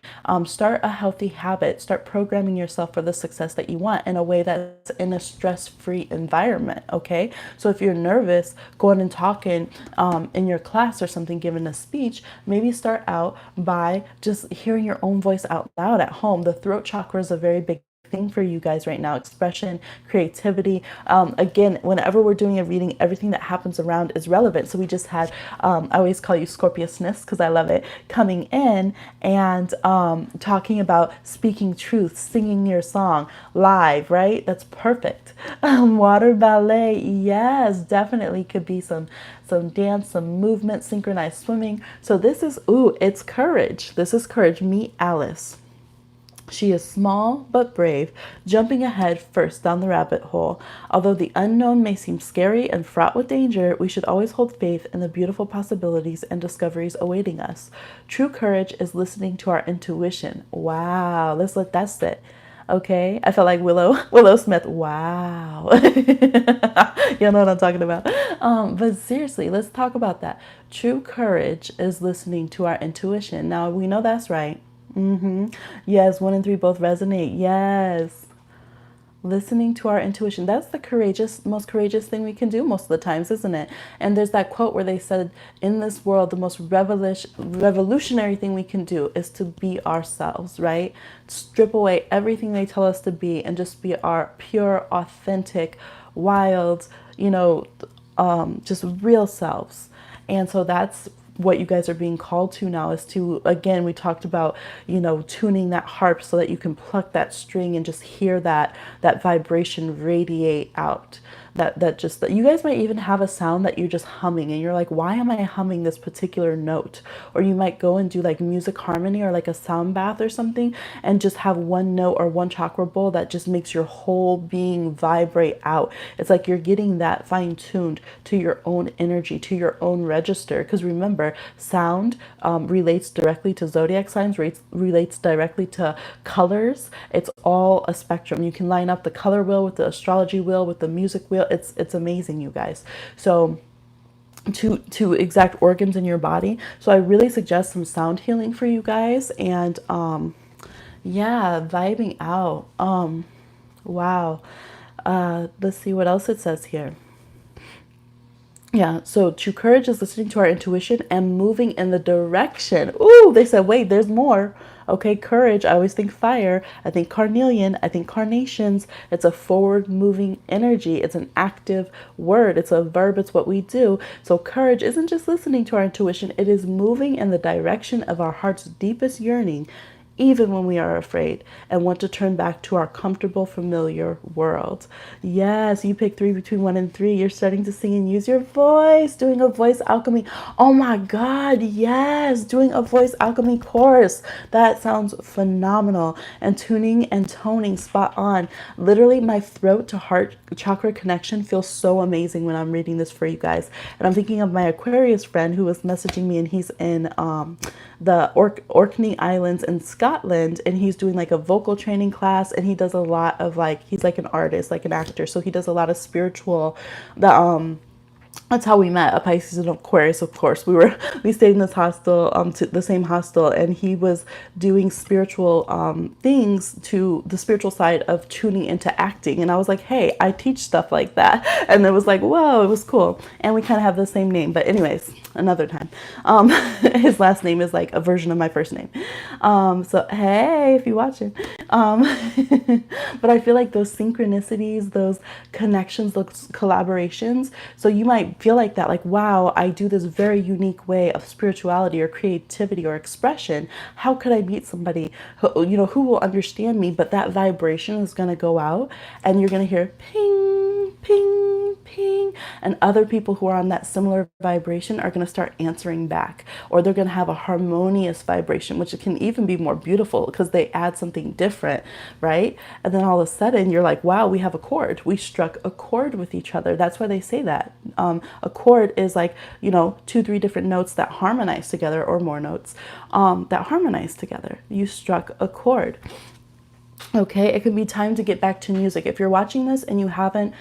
Start a healthy habit. Start programming yourself for the success that you want in a way that's in a stress-free environment, okay? So if you're nervous going and talking in your class or something, giving a speech, maybe start out by just hearing your own voice out loud at home. The throat chakra is a very big thing for you guys right now. Expression, creativity. Again, whenever we're doing a reading, everything that happens around is relevant. So we just had, I always call you Scorpiousness because I love it, coming in and talking about speaking truth, singing your song live, right? That's perfect. Water ballet, yes, definitely could be some dance, some movement, synchronized swimming. So this is, it's courage. This is courage. Meet Alice. She is small but brave, jumping ahead first down the rabbit hole. Although the unknown may seem scary and fraught with danger, we should always hold faith in the beautiful possibilities and discoveries awaiting us. True courage is listening to our intuition. Wow, let's let that sit. Okay, I felt like Willow Smith. Wow, you know what I'm talking about. But seriously, let's talk about that. True courage is listening to our intuition. Now we know that's right. Yes, 1 and 3 both resonate. Yes. Listening to our intuition. That's the most courageous thing we can do most of the times, isn't it? And there's that quote where they said, in this world, the most revolutionary thing we can do is to be ourselves, right? Strip away everything they tell us to be and just be our pure, authentic, wild, just real selves. And so that's what you guys are being called to now, is to, again, we talked about, tuning that harp so that you can pluck that string and just hear that vibration radiate out. That you guys might even have a sound that you're just humming and you're like, why am I humming this particular note? Or you might go and do like music harmony or like a sound bath or something and just have one note or one chakra bowl that just makes your whole being vibrate out. It's like you're getting that fine-tuned to your own energy, to your own register. Because remember, sound relates directly to zodiac signs, relates directly to colors. It's all a spectrum. You can line up the color wheel with the astrology wheel, with the music wheel. It's amazing, you guys. So to exact organs in your body. So I really suggest some sound healing for you guys, and yeah, vibing out. Wow. Let's see what else it says here. Yeah, so true courage is listening to our intuition and moving in the direction. Ooh, they said, wait, there's more. Okay, courage. I always think fire. I think carnelian. I think carnations. It's a forward moving energy. It's an active word. It's a verb. It's what we do. So courage isn't just listening to our intuition. It is moving in the direction of our heart's deepest yearning, even when we are afraid and want to turn back to our comfortable, familiar world. Yes, you pick 3 between 1 and 3. You're starting to sing and use your voice, doing a voice alchemy. Oh my God, yes, doing a voice alchemy course. That sounds phenomenal. And tuning and toning spot on. Literally, my throat to heart chakra connection feels so amazing when I'm reading this for you guys. And I'm thinking of my Aquarius friend who was messaging me, and he's in the Orkney Islands in Scotland, and he's doing like a vocal training class, and he does a lot of he's like an artist, like an actor, so he does a lot of spiritual That's how we met, a Pisces and Aquarius. Of course, we stayed in this hostel, to the same hostel, and he was doing spiritual things to the spiritual side of tuning into acting. And I was like, hey, I teach stuff like that. And it was like, whoa, it was cool. And we kind of have the same name, but anyways, another time. His last name is like a version of my first name. So hey, if you're watching. um, but I feel like those synchronicities, those connections, those collaborations. So you might feel like that, like, wow, I do this very unique way of spirituality or creativity or expression. How could I meet somebody who, who will understand me? But that vibration is going to go out, and you're going to hear ping, ping, ping, and other people who are on that similar vibration are going to start answering back, or they're going to have a harmonious vibration, which can even be more beautiful because they add something different, right? And then all of a sudden you're like, wow, we have a chord. We struck a chord with each other. That's why they say that. A chord is like, two, three different notes that harmonize together, or more notes that harmonize together. You struck a chord. Okay, it could be time to get back to music. If you're watching this and you haven't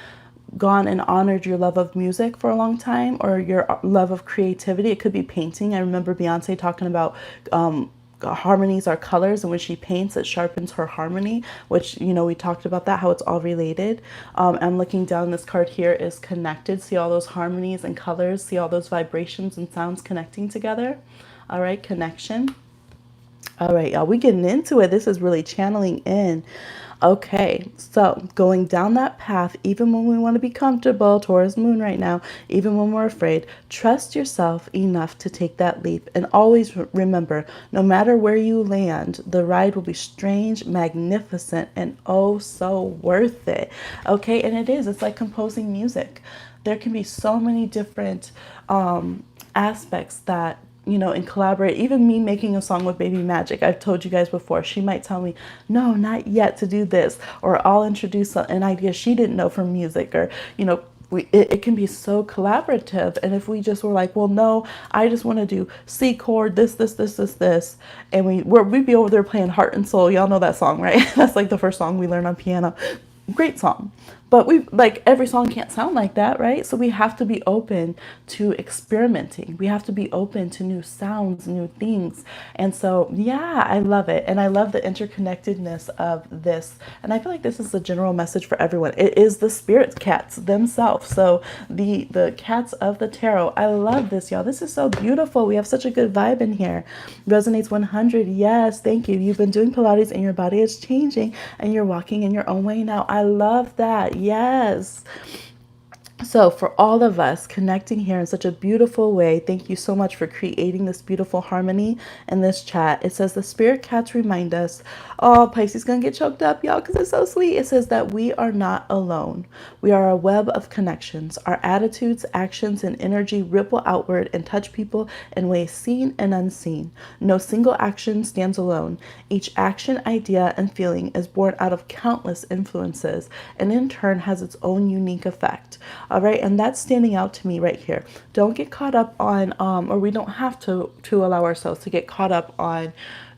gone and honored your love of music for a long time, or your love of creativity, it could be painting. I remember Beyonce talking about harmonies are colors, and when she paints, it sharpens her harmony, which, we talked about that, how it's all related. I'm looking down, this card here is connected. See all those harmonies and colors, see all those vibrations and sounds connecting together. All right, connection. All right, y'all, we getting into it. This is really channeling in. Okay, so going down that path, even when we want to be comfortable, Taurus moon right now, even when we're afraid, trust yourself enough to take that leap. And always remember, no matter where you land, the ride will be strange, magnificent, and oh so worth it. Okay, and it is. It's like composing music. There can be so many different aspects that, and collaborate. Even me making a song with Baby Magic, I've told you guys before, she might tell me, no, not yet to do this, or I'll introduce an idea she didn't know from music, or, it can be so collaborative. And if we just were like, well, no, I just want to do C chord, this, and we'd be over there playing Heart and Soul. Y'all know that song, right? That's like the first song we learned on piano. Great song. But every song can't sound like that, right? So we have to be open to experimenting. We have to be open to new sounds, new things. And so, yeah, I love it. And I love the interconnectedness of this. And I feel like this is a general message for everyone. It is the spirit cats themselves. So the cats of the tarot. I love this, y'all. This is so beautiful. We have such a good vibe in here. Resonates 100. Yes, thank you. You've been doing Pilates and your body is changing and you're walking in your own way now. I love that. Yes. So for all of us connecting here in such a beautiful way, thank you so much for creating this beautiful harmony in this chat. It says the spirit cats remind us, oh, Pisces gonna get choked up, y'all, because it's so sweet. It says that we are not alone. We are a web of connections. Our attitudes, actions, and energy ripple outward and touch people in ways seen and unseen. No single action stands alone. Each action, idea, and feeling is born out of countless influences, and in turn has its own unique effect. All right, and that's standing out to me right here. Don't get caught up on, or we don't have to allow ourselves to get caught up on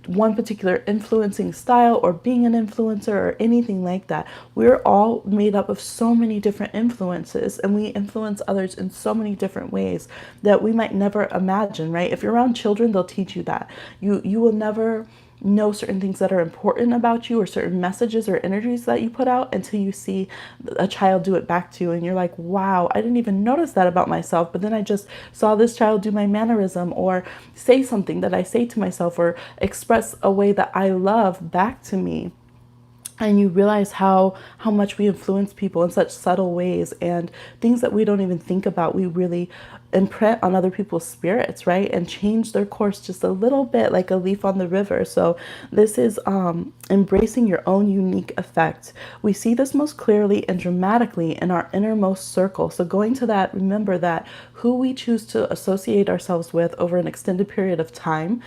one particular influencing style or being an influencer or anything like that. We're all made up of so many different influences, and we influence others in so many different ways that we might never imagine, right? If you're around children, they'll teach you that. You will never know certain things that are important about you, or certain messages or energies that you put out, until you see a child do it back to you, and you're like, wow, I didn't even notice that about myself, but then I just saw this child do my mannerism, or say something that I say to myself, or express a way that I love back to me. And you realize how much we influence people in such subtle ways, and things that we don't even think about, we really imprint on other people's spirits, right? And change their course just a little bit, like a leaf on the river. So this is embracing your own unique effect. We see this most clearly and dramatically in our innermost circle. So going to that, remember that who we choose to associate ourselves with over an extended period of time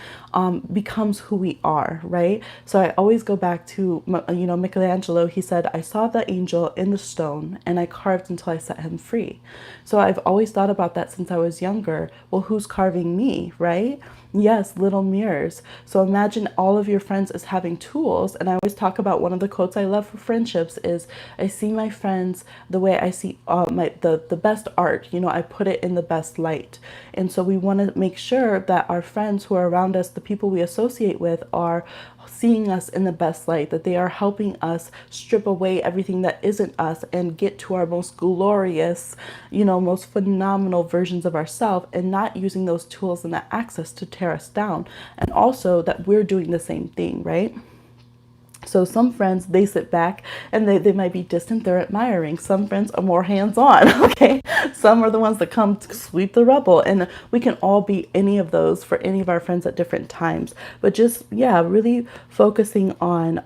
becomes who we are, right? So I always go back to, Michelangelo. He said, I saw the angel in the stone and I carved until I set him free. So I've always thought about that since I was younger. Well, who's carving me, right? Yes, little mirrors. So imagine all of your friends as having tools. And I always talk about one of the quotes I love for friendships is I see my friends the way I see the best art. You know, I put it in the best light. And so we want to make sure that our friends who are around us, the people we associate with, are seeing us in the best light, that they are helping us strip away everything that isn't us and get to our most glorious, you know, most phenomenal versions of ourselves, and not using those tools and that access to tear us down. And also that we're doing the same thing, right? So some friends, they sit back and they might be distant, they're admiring. Some friends are more hands-on, okay? Some are the ones that come to sweep the rubble. And we can all be any of those for any of our friends at different times. But just, yeah, really focusing on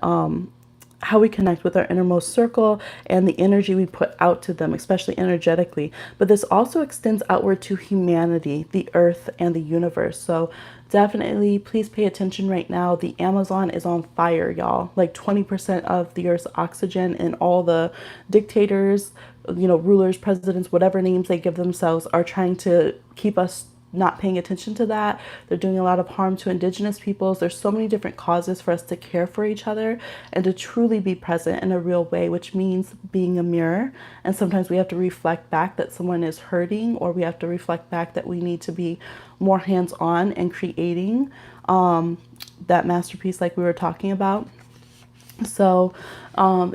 how we connect with our innermost circle and the energy we put out to them, especially energetically. But this also extends outward to humanity, the earth, and the universe. So definitely, please pay attention right now. The Amazon is on fire, y'all. Like 20% of the earth's oxygen, and all the dictators, you know, rulers, presidents, whatever names they give themselves, are trying to keep us not paying attention to that. They're doing a lot of harm to indigenous peoples. There's so many different causes for us to care for each other and to truly be present in a real way, which means being a mirror. And sometimes we have to reflect back that someone is hurting, or we have to reflect back that we need to be more hands-on and creating that masterpiece like we were talking about. So,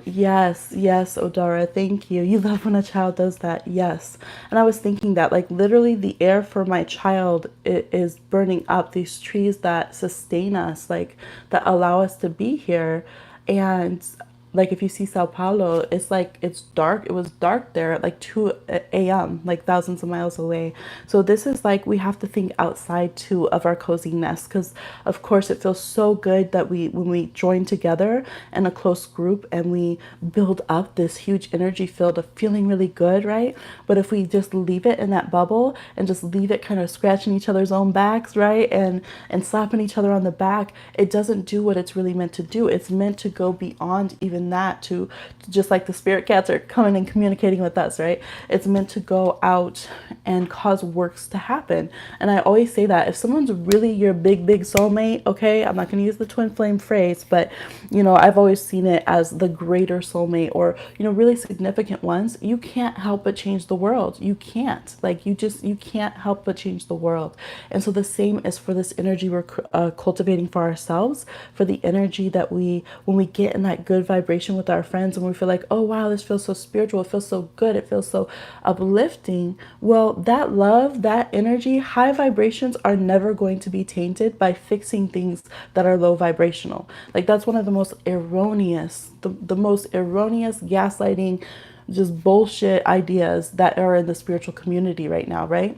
yes, Odara, thank you. You love when a child does that. Yes. And I was thinking that, like, literally the air for my child is burning up, these trees that sustain us, like, that allow us to be here. And like, if you see Sao Paulo, it's like it's dark. It was dark there at like 2 a.m., like thousands of miles away. So this is like, we have to think outside too of our cozy nest, because of course it feels so good that when we join together in a close group and we build up this huge energy field of feeling really good, right? But if we just leave it in that bubble and just leave it kind of scratching each other's own backs, right? And slapping each other on the back, it doesn't do what it's really meant to do. It's meant to go beyond even that, to just like the spirit cats are coming and communicating with us, right? It's meant to go out and cause works to happen. And I always say that if someone's really your big soulmate, okay, I'm not going to use the twin flame phrase, but you know, I've always seen it as the greater soulmate, or you know, really significant ones. You can't help but change the world. You can't, like, you can't help but change the world. And so the same is for this energy we're cultivating for ourselves, for the energy that when we get in that good vibration with our friends, and we feel like, oh wow, this feels so spiritual, it feels so good, it feels so uplifting. Well, that love, that energy, high vibrations are never going to be tainted by fixing things that are low vibrational. Like, that's one of the most erroneous, the most erroneous gaslighting, just bullshit ideas that are in the spiritual community right now, right?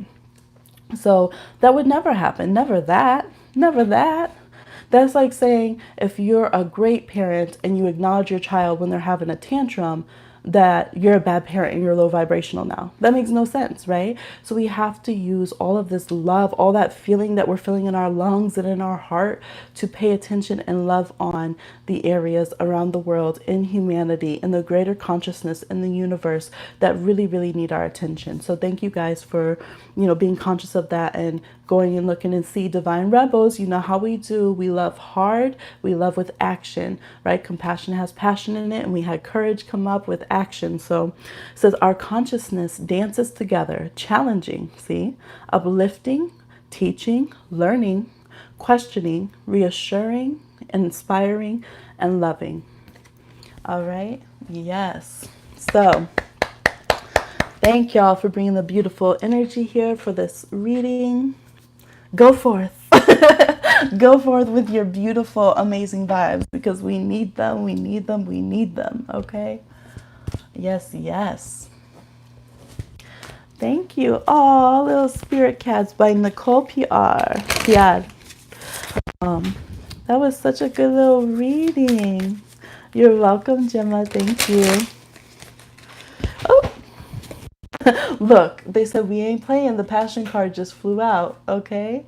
So that would never happen. Never that. Never that. That's like saying, if you're a great parent and you acknowledge your child when they're having a tantrum, that you're a bad parent and you're low vibrational now. That makes no sense, right? So we have to use all of this love, all that feeling that we're feeling in our lungs and in our heart, to pay attention and love on the areas around the world, in humanity, in the greater consciousness in the universe, that really, really need our attention. So thank you guys for, you know, being conscious of that and going and looking and see Divine Rebels. You know how we do. We love hard. We love with action, right? Compassion has passion in it, and we had courage come up with action. So it says our consciousness dances together, challenging, see, uplifting, teaching, learning, questioning, reassuring, inspiring, and loving. All right. Yes. So thank y'all for bringing the beautiful energy here for this reading. Go forth. Go forth with your beautiful, amazing vibes, because we need them, we need them, we need them, okay? Yes, yes. Thank you. Oh, Little Spirit Cats by Nicole PR. Yeah. That was such a good little reading. You're welcome, Gemma. Thank you. Oh, look, they said we ain't playing. The passion card just flew out, okay?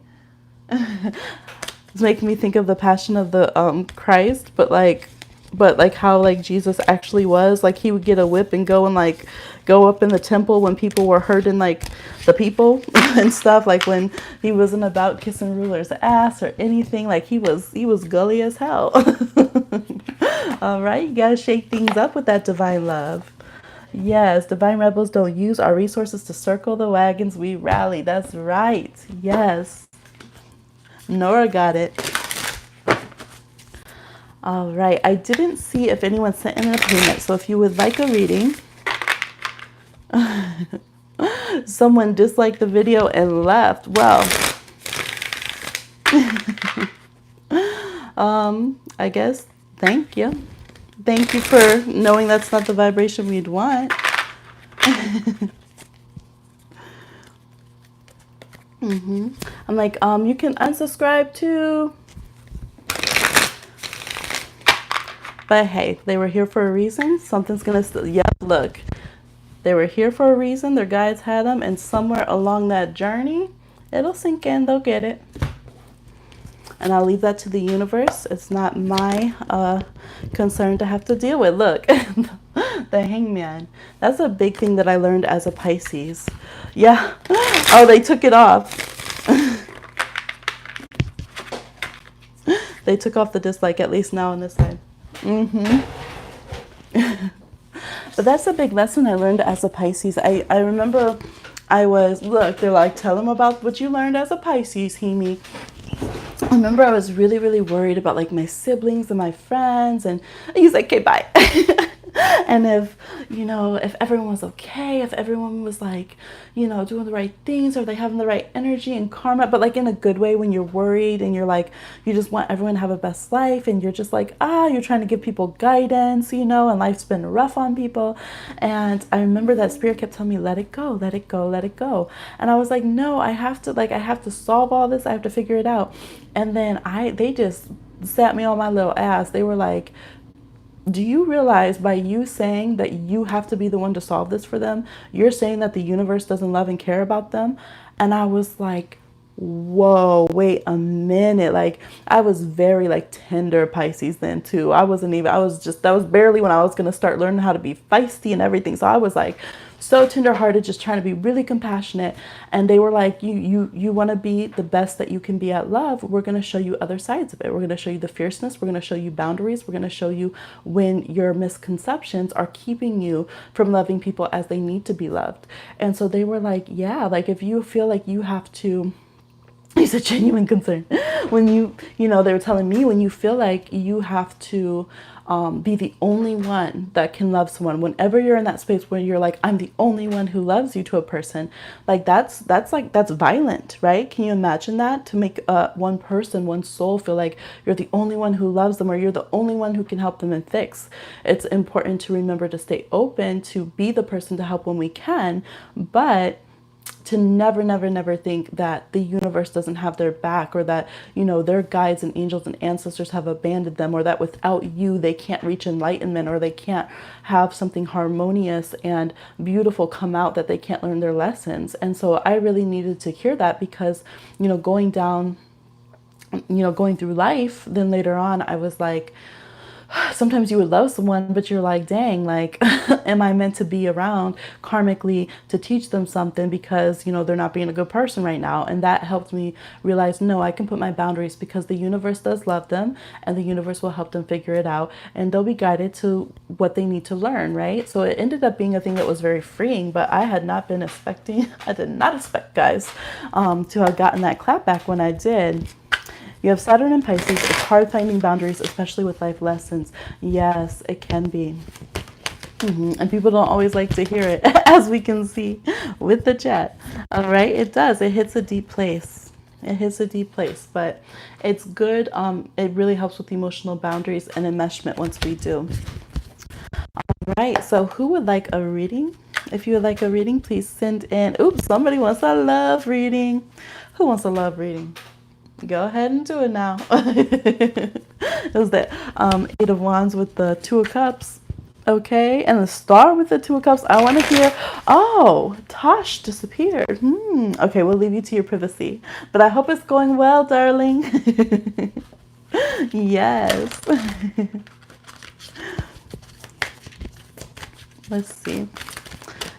It's making me think of the Passion of the Christ, but like but like how like Jesus actually was. Like he would get a whip and go and like go up in the temple when people were hurting like the people and stuff. Like when he wasn't about kissing rulers' ass or anything. Like he was gully as hell. All right, you gotta shake things up with that divine love. Yes, divine rebels don't use our resources to circle the wagons, we rally. That's right. Yes. Nora got it. All right. I didn't see if anyone sent in a payment. So if you would like a reading, someone disliked the video and left. Well, I guess thank you. Thank you for knowing that's not the vibration we'd want. I'm like, you can unsubscribe too. But hey, they were here for a reason. Something's gonna yep, look. They were here for a reason. Their guides had them, and somewhere along that journey, it'll sink in. They'll get it. And I'll leave that to the universe. It's not my concern to have to deal with. Look, the hangman. That's a big thing that I learned as a Pisces. Yeah. Oh, they took it off. They took off the dislike, at least now on this side. But that's a big lesson I learned as a Pisces. I remember look, they're like, tell them about what you learned as a Pisces, Hemi. I remember I was really, really worried about like my siblings and my friends, and he's like, okay, bye. And if everyone was okay, if everyone was like, doing the right things, or they having the right energy and karma, but like in a good way, when you're worried and you're like, you just want everyone to have a best life, and you're just like, you're trying to give people guidance, and life's been rough on people. And I remember that spirit kept telling me, let it go, let it go, let it go. And I was like, no, I have to solve all this. I have to figure it out. And then they just sat me on my little ass. They were like, do you realize by you saying that you have to be the one to solve this for them, you're saying that the universe doesn't love and care about them? And I was like, whoa, wait a minute. Like, I was very like tender Pisces then too. That was barely when I was going to start learning how to be feisty and everything. So I was like so tenderhearted, just trying to be really compassionate. And they were like, you want to be the best that you can be at love. We're going to show you other sides of it. We're going to show you the fierceness. We're going to show you boundaries. We're going to show you when your misconceptions are keeping you from loving people as they need to be loved. And so they were like, yeah, like if you feel like you have to, it's a genuine concern. When they were telling me, when you feel like you have to be the only one that can love someone, whenever you're in that space where you're like, I'm the only one who loves you to a person, like that's violent, right? Can you imagine that? To make one person, one soul feel like you're the only one who loves them, or you're the only one who can help them and fix. It's important to remember to stay open, to be the person to help when we can, but to never, never, never think that the universe doesn't have their back, or that, their guides and angels and ancestors have abandoned them, or that without you, they can't reach enlightenment, or they can't have something harmonious and beautiful come out, that they can't learn their lessons. And so I really needed to hear that, because, going through life, then later on, I was like, sometimes you would love someone, but you're like, dang, like, am I meant to be around karmically to teach them something, because, they're not being a good person right now? And that helped me realize, no, I can put my boundaries, because the universe does love them, and the universe will help them figure it out, and they'll be guided to what they need to learn, right? So it ended up being a thing that was very freeing, but I did not expect, guys, to have gotten that clap back when I did. You have Saturn and Pisces. It's hard finding boundaries, especially with life lessons. Yes, it can be. And people don't always like to hear it, as we can see with the chat. All right, it does. It hits a deep place. But it's good. It really helps with emotional boundaries and enmeshment once we do. All right, so who would like a reading? If you would like a reading, please send in. Oops, somebody wants a love reading. Who wants a love reading? Go ahead and do it now. It was the Eight of Wands with the Two of Cups. Okay, and the Star with the Two of Cups. I want to hear. Oh, Tosh disappeared. Okay, we'll leave you to your privacy. But I hope it's going well, darling. Yes. Let's see.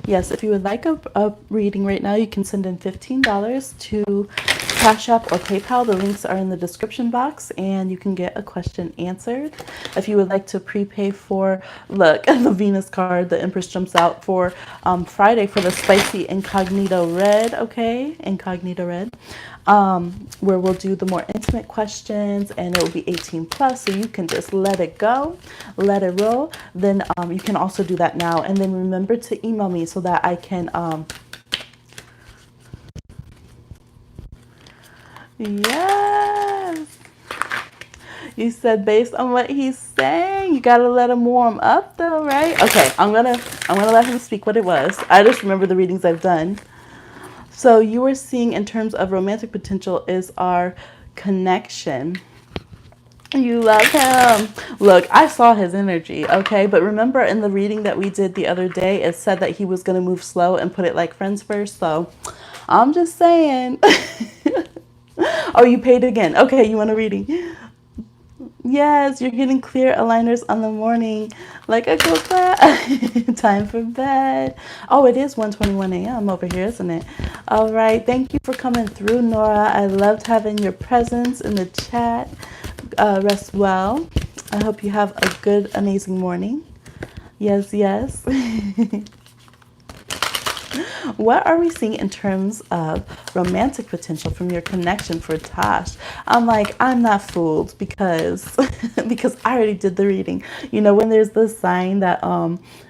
Yes, if you would like a reading right now, you can send in $15 to Cash App or PayPal. The links are in the description box, and you can get a question answered. If you would like to prepay for, look, the Venus card, the Empress jumps out for Friday for the spicy Incognito Red, okay? Incognito Red. Where we'll do the more intimate questions, and it will be 18 plus, so you can just let it go, let it roll. Then you can also do that now, and then remember to email me so that I can yes, you said based on what he's saying, you gotta let him warm up though, right? Okay, I'm gonna let him speak what it was. I just remember the readings I've done. So you were seeing in terms of romantic potential is our connection. You love him. Look, I saw his energy, okay? But remember in the reading that we did the other day, it said that he was going to move slow and put it like friends first. So I'm just saying. Oh, you paid again. Okay, you want a reading? Yes, you're getting clear aligners on the morning. Like a coconut. Time for bed. Oh, it is 1:21 a.m. over here, isn't it? All right. Thank you for coming through, Nora. I loved having your presence in the chat. Rest well. I hope you have a good, amazing morning. Yes, yes. What are we seeing in terms of romantic potential from your connection for Tosh? I'm like, I'm not fooled because because I already did the reading. You know, when there's the sign that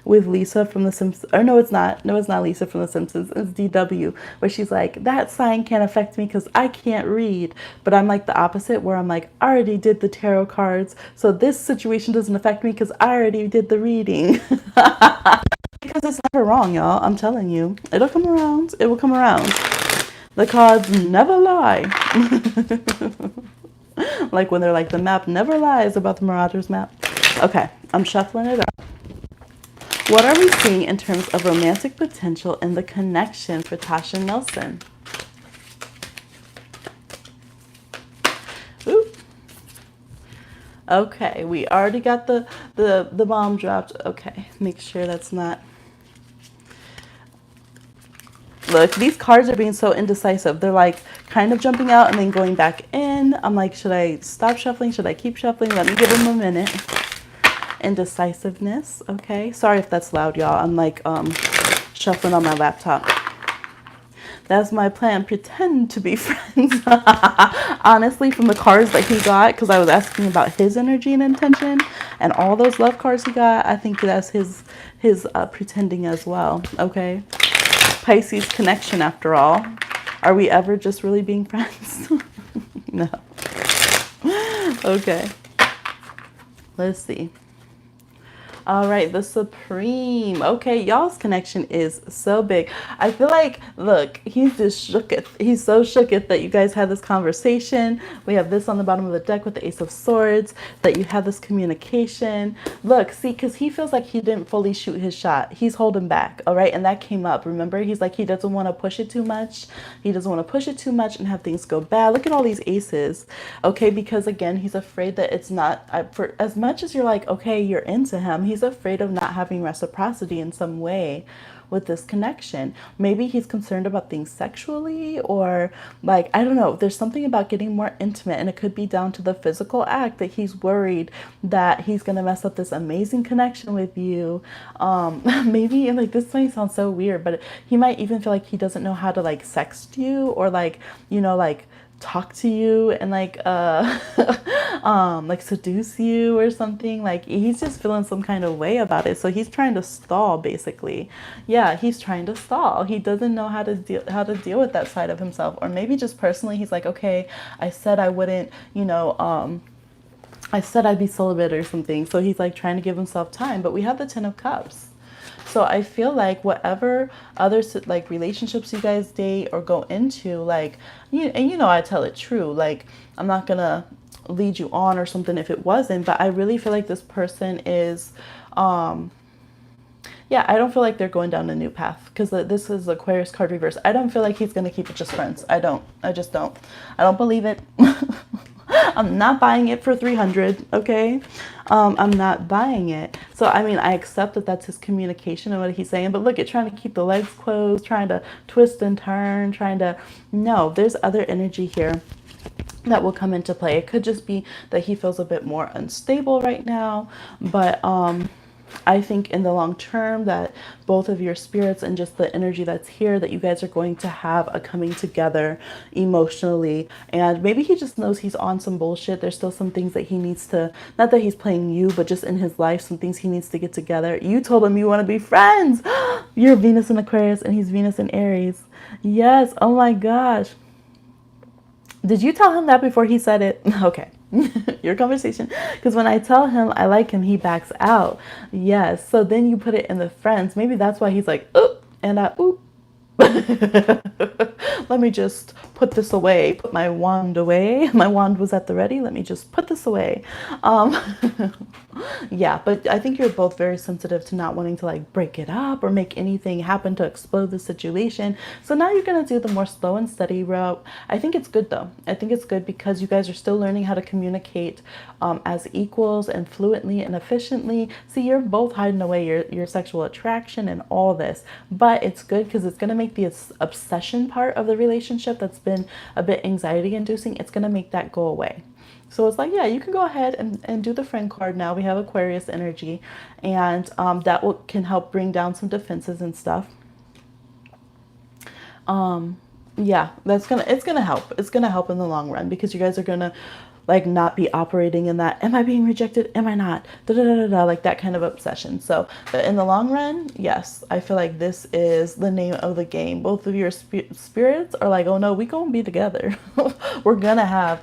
with Lisa from The Simpsons, or no, it's not. No, it's not Lisa from The Simpsons. It's DW, where she's like, that sign can't affect me because I can't read. But I'm like the opposite, where I'm like, I already did the tarot cards, so this situation doesn't affect me because I already did the reading. Because it's never wrong, y'all. I'm telling you. It'll come around. It will come around. The cards never lie. Like when they're like, the map never lies about the Marauders map. Okay, I'm shuffling it up. What are we seeing in terms of romantic potential in the connection for Tasha Nelson? Ooh. Okay, we already got the bomb dropped. Okay, make sure that's not. Look, these cards are being so indecisive. They're like kind of jumping out and then going back in. I'm like, should I stop shuffling? Should I keep shuffling? Let me give them a minute. Indecisiveness. Okay. Sorry if that's loud, y'all. I'm like shuffling on my laptop. That's my plan. Pretend to be friends. Honestly, from the cards that he got, because I was asking about his energy and intention, and all those love cards he got, I think that's his pretending as well. Okay. Pisces connection, after all. Are we ever just really being friends? No. Okay. Let's see. All right, the Supreme. Okay, y'all's connection is so big. I feel like, look, he's just shooketh. He's so shooketh that you guys had this conversation. We have this on the bottom of the deck with the Ace of Swords, that you had this communication. Look, see, because he feels like he didn't fully shoot his shot. He's holding back, all right? And that came up. Remember, he's like, he doesn't want to push it too much. He doesn't want to push it too much and have things go bad. Look at all these aces, okay? Because, again, he's afraid that it's not, for as much as you're like, okay, you're into him, he's afraid of not having reciprocity in some way with this connection. Maybe he's concerned about things sexually, or like, I don't know, there's something about getting more intimate, and it could be down to the physical act that he's worried that he's gonna mess up this amazing connection with you. Maybe, like, this might sound so weird, but he might even feel like he doesn't know how to like sext you, or like, you know, like talk to you and like like seduce you or something. Like, he's just feeling some kind of way about it, so he's trying to stall, basically. Yeah, he's trying to stall. He doesn't know how to deal with that side of himself. Or maybe just personally he's like, okay, I said I wouldn't, you know, I said I'd be celibate or something, so he's like trying to give himself time. But we have the 10 of Cups. So I feel like whatever other like relationships you guys date or go into, like, and you know, I tell it true. Like, I'm not gonna lead you on or something if it wasn't, but I really feel like this person is, yeah, I don't feel like they're going down a new path, because this is Aquarius card reverse. I don't feel like he's gonna keep it just friends. I just don't. I don't believe it. I'm not buying it for 300, okay? I'm not buying it. So, I mean, I accept that that's his communication and what he's saying, but look at trying to keep the legs closed, trying to twist and turn, trying to, no, there's other energy here that will come into play. It could just be that he feels a bit more unstable right now, but I think in the long term that both of your spirits and just the energy that's here, that you guys are going to have a coming together emotionally. And maybe he just knows he's on some bullshit. There's still some things that he needs to, not that he's playing you, but just in his life, some things he needs to get together. You told him you want to be friends. You're Venus in Aquarius and he's Venus in Aries. Yes. Oh my gosh. Did you tell him that before he said it? Okay. Your conversation. Because when I tell him I like him, he backs out. Yes. So then you put it in the friends. Maybe that's why he's like, oop, and I, oop. Let me just put this away, put my wand away. My wand was at the ready. Let me just put this away. Yeah, but I think you're both very sensitive to not wanting to like break it up or make anything happen to explode the situation. So now you're going to do the more slow and steady route. I think it's good though. I think it's good because you guys are still learning how to communicate as equals and fluently and efficiently. See, you're both hiding away your sexual attraction and all this, but it's good because it's going to make the obsession part of the relationship that's been a bit anxiety inducing, it's going to make that go away. So it's like, yeah, you can go ahead and do the friend card now. We have Aquarius energy, and that can help bring down some defenses and stuff. Yeah, it's gonna help. It's gonna help in the long run because you guys are gonna like not be operating in that, am I being rejected? Am I not? Da, da, da, da, da, like that kind of obsession. So but in the long run, yes, I feel like this is the name of the game. Both of your spirits are like, oh no, we gonna be together. we're gonna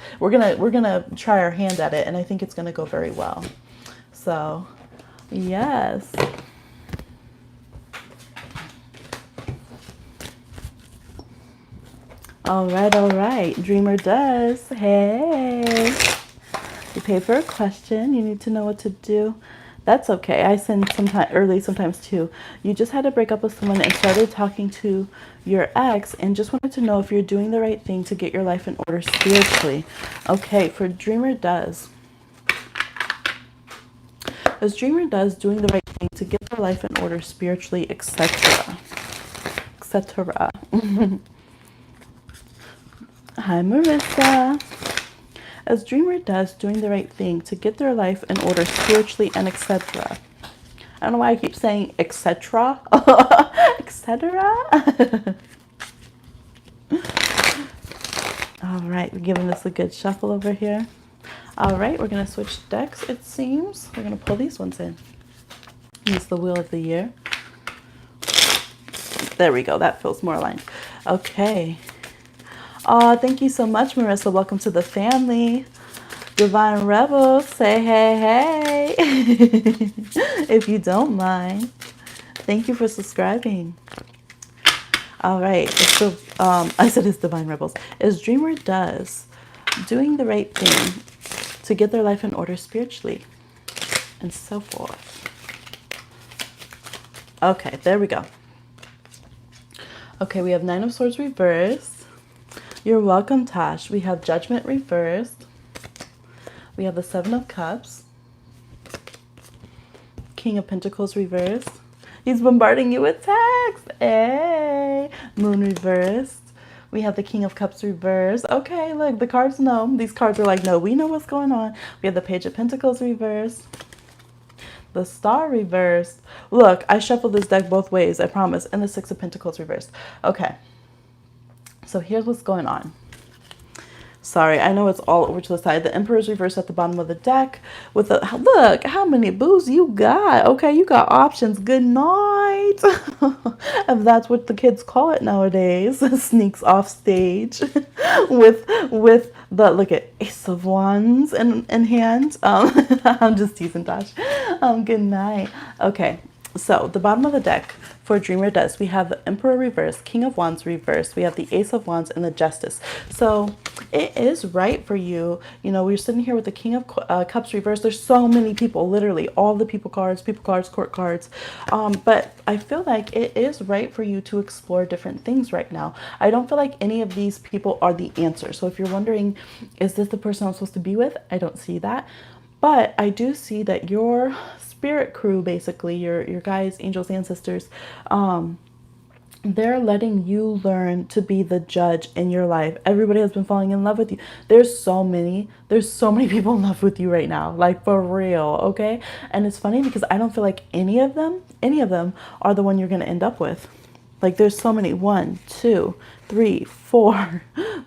try our hand at it, and I think it's gonna go very well. So yes. All right. Dreamer does. Hey. You pay for a question. You need to know what to do. That's okay. I send sometimes too. You just had to break up with someone and started talking to your ex and just wanted to know if you're doing the right thing to get your life in order spiritually. Okay, for Dreamer does. As Dreamer does, doing the right thing to get their life in order spiritually, etc. Etc. Hi, Marissa. As Dreamer does, doing the right thing to get their life in order spiritually and etc. I don't know why I keep saying etc. etc. All right, we're giving this a good shuffle over here. All right, we're going to switch decks, it seems. We're going to pull these ones in. Use the Wheel of the Year. There we go. That feels more aligned. Okay. Oh, thank you so much, Marissa. Welcome to the family. Divine Rebels, say hey, hey. If you don't mind. Thank you for subscribing. All right. So, I said it's Divine Rebels. As Dreamer does, doing the right thing to get their life in order spiritually and so forth. Okay, there we go. Okay, we have Nine of Swords reversed. You're welcome, Tosh. We have Judgment reversed. We have the Seven of Cups. King of Pentacles reversed. He's bombarding you with texts. Hey. Moon reversed. We have the King of Cups reversed. Okay, look, the cards know. These cards are like, no, we know what's going on. We have the Page of Pentacles reversed. The Star reversed. Look, I shuffled this deck both ways, I promise. And the Six of Pentacles reversed. Okay. So here's what's going on. Sorry, I know it's all over to the side. The Emperor's reversed at the bottom of the deck. With the look, how many boos you got? Okay, you got options. Good night. If that's what the kids call it nowadays. Sneaks off stage with the look at Ace of Wands in hand. I'm just teasing, Tosh. Good night. Okay. So the bottom of the deck for Dreamer Desk, we have the Emperor reverse, King of Wands reverse, we have the Ace of Wands, and the Justice. So it is right for you. You know, we're sitting here with the King of Cups reverse. There's so many people, literally all the people cards, court cards. But I feel like it is right for you to explore different things right now. I don't feel like any of these people are the answer. So if you're wondering, is this the person I'm supposed to be with? I don't see that. But I do see that your spirit crew, basically, your guys, angels, ancestors, they're letting you learn to be the judge in your life. Everybody has been falling in love with you. There's so many people in love with you right now, like for real, okay? And it's funny because I don't feel like any of them are the one you're gonna end up with. Like there's so many, 1, 2, 3, 4,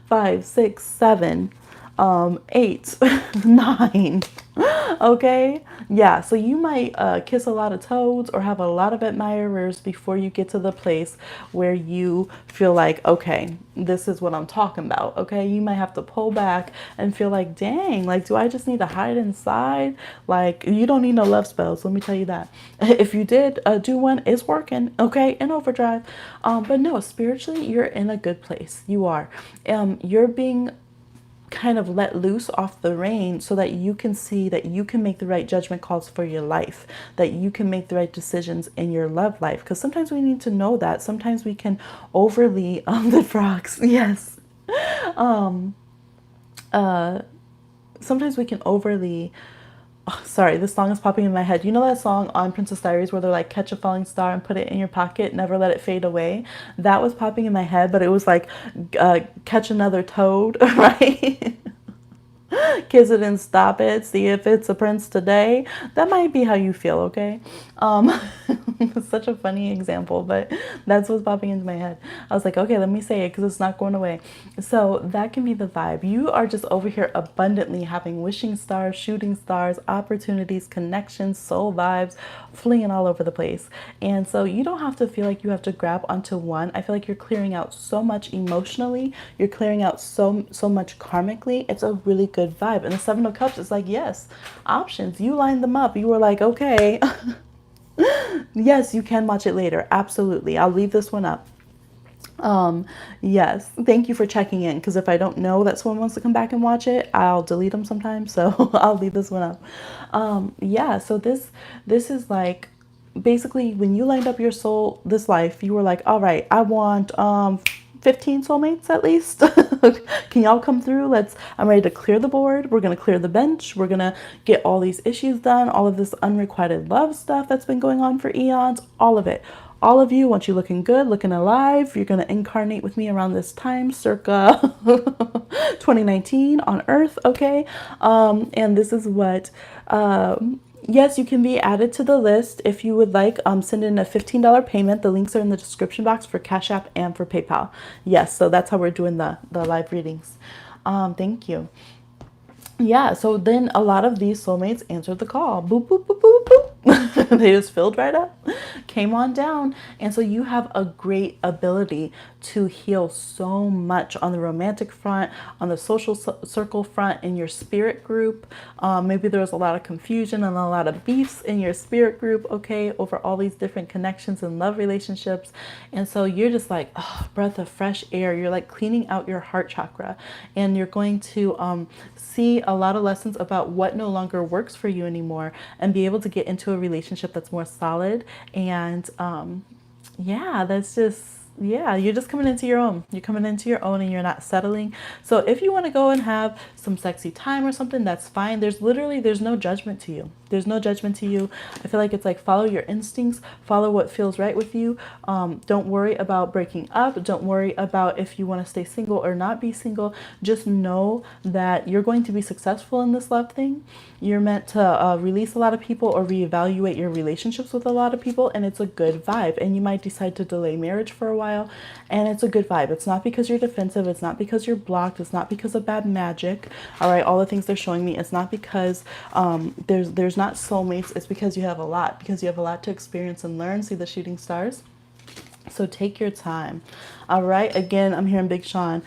5, 6, 7, 8, 9. Okay, yeah, so you might kiss a lot of toads or have a lot of admirers before you get to the place where you feel like, okay, this is what I'm talking about. Okay, you might have to pull back and feel like, dang, like, do I just need to hide inside? Like, you don't need no love spells, let me tell you that. If you did do one, it's working, okay, in overdrive. But no, spiritually, you're in a good place. You are. You're being kind of let loose off the rein so that you can see that you can make the right judgment calls for your life, that you can make the right decisions in your love life. Because sometimes we need to know that. Sometimes we can overly, the frogs, yes. Sometimes we can overly, oh, sorry, this song is popping in my head. You know that song on Princess Diaries where they're like, catch a falling star and put it in your pocket, never let it fade away? That was popping in my head, but it was like, catch another toad, right? Kiss it and stop it. See if it's a prince today. That might be how you feel, okay? It's such a funny example, but that's what's popping into my head. I was like, okay, let me say it because it's not going away. So that can be the vibe. You are just over here abundantly having wishing stars, shooting stars, opportunities, connections, soul vibes, fleeing all over the place. And so you don't have to feel like you have to grab onto one. I feel like you're clearing out so much emotionally. You're clearing out so much karmically. It's a really good vibe. And the Seven of Cups is like, yes, options. You lined them up. You were like, okay, yes, you can watch it later. Absolutely. I'll leave this one up. Yes, thank you for checking in, because if I don't know that someone wants to come back and watch it, I'll delete them sometimes, so I'll leave this one up. Yeah, so this is like basically when you lined up your soul this life, you were like, all right, I want 15 soulmates at least. Can y'all come through? I'm ready to clear the board. We're going to clear the bench. We're going to get all these issues done, all of this unrequited love stuff that's been going on for eons, all of it. All of you, want you looking good, looking alive. You're going to incarnate with me around this time, circa 2019 on Earth, okay? And this is what, yes, you can be added to the list if you would like. Send in a $15 payment. The links are in the description box for Cash App and for PayPal. Yes, so that's how we're doing the live readings. Thank you. Yeah, so then a lot of these soulmates answered the call. Boop, boop, boop, boop, boop. They just filled right up, came on down. And so you have a great ability to heal so much on the romantic front, on the social circle front, in your spirit group. Maybe there was a lot of confusion and a lot of beefs in your spirit group, okay, over all these different connections and love relationships. And so you're just like, oh, breath of fresh air. You're like cleaning out your heart chakra, and you're going to see a lot of lessons about what no longer works for you anymore, and be able to get into a relationship that's more solid. And yeah, that's just, yeah, you're just coming into your own. You're coming into your own and you're not settling. So if you want to go and have some sexy time or something, that's fine. There's no judgment to you. There's no judgment to you. I feel like it's like, follow your instincts, follow what feels right with you. Don't worry about breaking up. Don't worry about if you want to stay single or not be single. Just know that you're going to be successful in this love thing. You're meant to release a lot of people or reevaluate your relationships with a lot of people, and it's a good vibe. And you might decide to delay marriage for a while, and it's a good vibe. It's not because you're defensive. It's not because you're blocked. It's not because of bad magic. All right, all the things they're showing me. It's not because there's not soulmates. It's because you have a lot. Because you have a lot to experience and learn. See the shooting stars. So take your time. All right. Again, I'm hearing Big Sean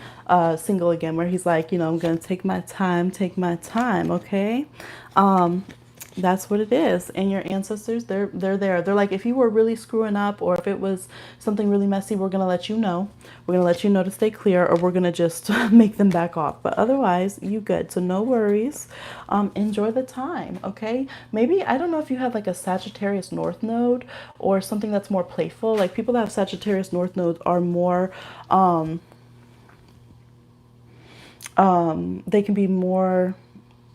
single again, where he's like, I'm going to take my time. Okay. That's what it is. And your ancestors, they're there. They're like, if you were really screwing up or if it was something really messy, we're gonna let you know. We're gonna let you know to stay clear, or we're gonna just make them back off. But otherwise, you good. So no worries. Enjoy the time, okay? Maybe I don't know if you have like a Sagittarius North node or something that's more playful. Like people that have Sagittarius North nodes are more they can be more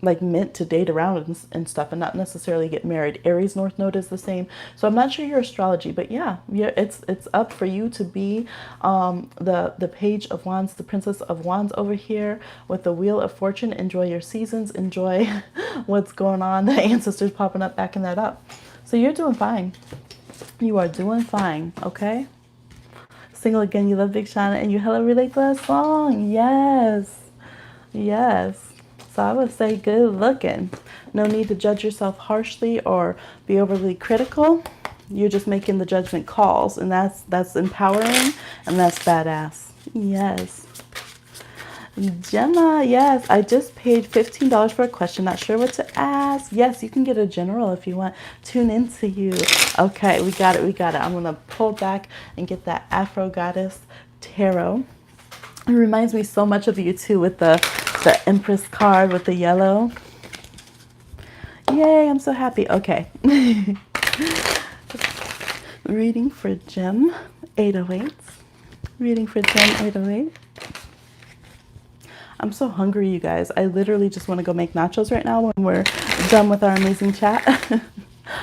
like meant to date around and stuff and not necessarily get married. Aries North Node is the same. So I'm not sure your astrology, but yeah, it's up for you to be the Page of Wands, the Princess of Wands over here with the Wheel of Fortune. Enjoy your seasons, enjoy what's going on. The ancestors popping up, backing that up. So you're doing fine. You are doing fine, okay? Single again, you love Big Shana and you hella relate to that song. Yes. Yes. So I would say good looking. No need to judge yourself harshly or be overly critical. You're just making the judgment calls, and that's empowering and that's badass. Yes. Gemma, yes, I just paid $15 for a question. Not sure what to ask. Yes, you can get a general if you want. Tune into you. Okay, we got it. We got it. I'm going to pull back and get that Afro Goddess Tarot. It reminds me so much of you too with the Empress card with the yellow. Yay, I'm so happy. Okay. Reading for Gem 808. Reading for Gem 808. I'm so hungry, you guys. I literally just want to go make nachos right now when we're done with our amazing chat.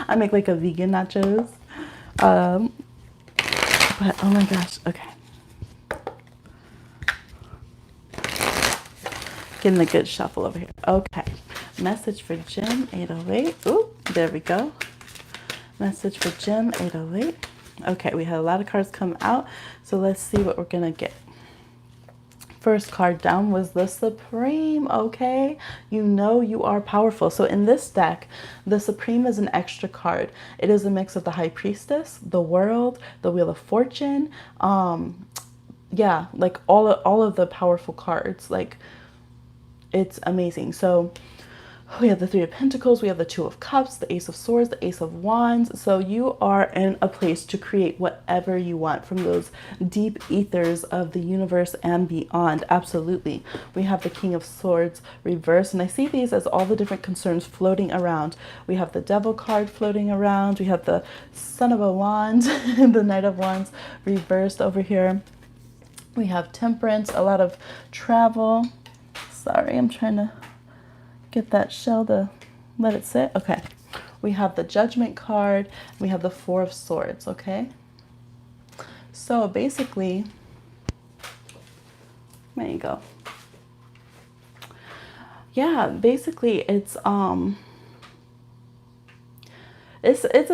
I make like a vegan nachos. But oh my gosh, okay. Getting a good shuffle over here. Okay. Message for Gem 808. Ooh, there we go. Message for Gem 808. Okay, we had a lot of cards come out. So let's see what we're going to get. First card down was the Supreme, okay? You know you are powerful. So in this deck, the Supreme is an extra card. It is a mix of the High Priestess, the World, the Wheel of Fortune. Yeah, like all of the powerful cards. Like, it's amazing. So we have the Three of Pentacles, we have the Two of Cups, the Ace of Swords, the Ace of Wands. So you are in a place to create whatever you want from those deep ethers of the universe and beyond. Absolutely. We have the King of Swords reversed, and I see these as all the different concerns floating around. We have the Devil card floating around. We have the Son of a Wand, the Knight of Wands reversed over here. We have Temperance, a lot of travel. Sorry, I'm trying to get that shell to let it sit. Okay. We have the Judgment card. We have the Four of Swords, okay? So basically, there you go. Yeah, basically it's a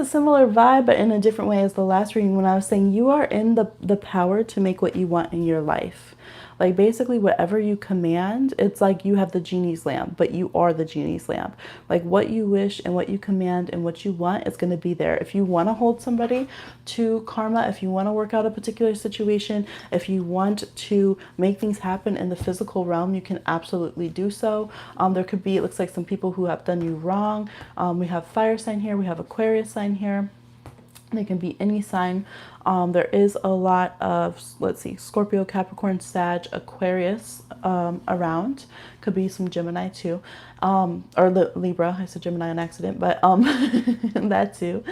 similar vibe, but in a different way as the last reading when I was saying you are in the power to make what you want in your life. Like basically whatever you command, it's like you have the genie's lamp, but you are the genie's lamp. Like what you wish and what you command and what you want is going to be there. If you want to hold somebody to karma, if you want to work out a particular situation, if you want to make things happen in the physical realm, you can absolutely do so. There could be, it looks like some people who have done you wrong. We have fire sign here. We have Aquarius sign here. They can be any sign. There is a lot of, let's see, Scorpio, Capricorn, Sag, Aquarius around. Could be some Gemini too. Or Libra. I said Gemini on accident, but that too.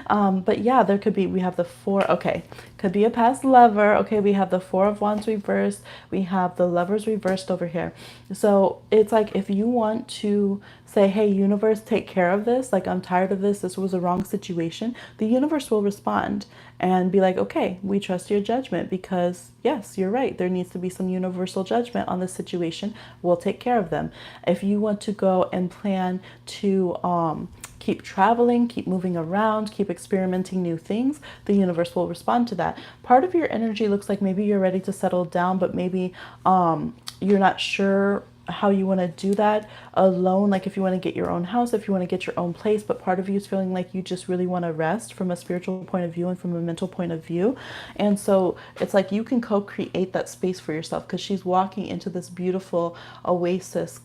But yeah, there could be, we have the four, okay, could be a past lover. Okay, we have the Four of Wands reversed. We have the Lovers reversed over here. So it's like if you want to say, hey, universe, take care of this. Like, I'm tired of this. This was a wrong situation. The universe will respond and be like, okay, we trust your judgment because yes, you're right. There needs to be some universal judgment on this situation. We'll take care of them. If you want to go and plan to keep traveling, keep moving around, keep experimenting new things, the universe will respond to that. Part of your energy looks like maybe you're ready to settle down, but maybe you're not sure how you want to do that alone, like if you want to get your own house, if you want to get your own place, but part of you is feeling like you just really want to rest from a spiritual point of view and from a mental point of view. And so it's like you can co-create that space for yourself, because she's walking into this beautiful oasis,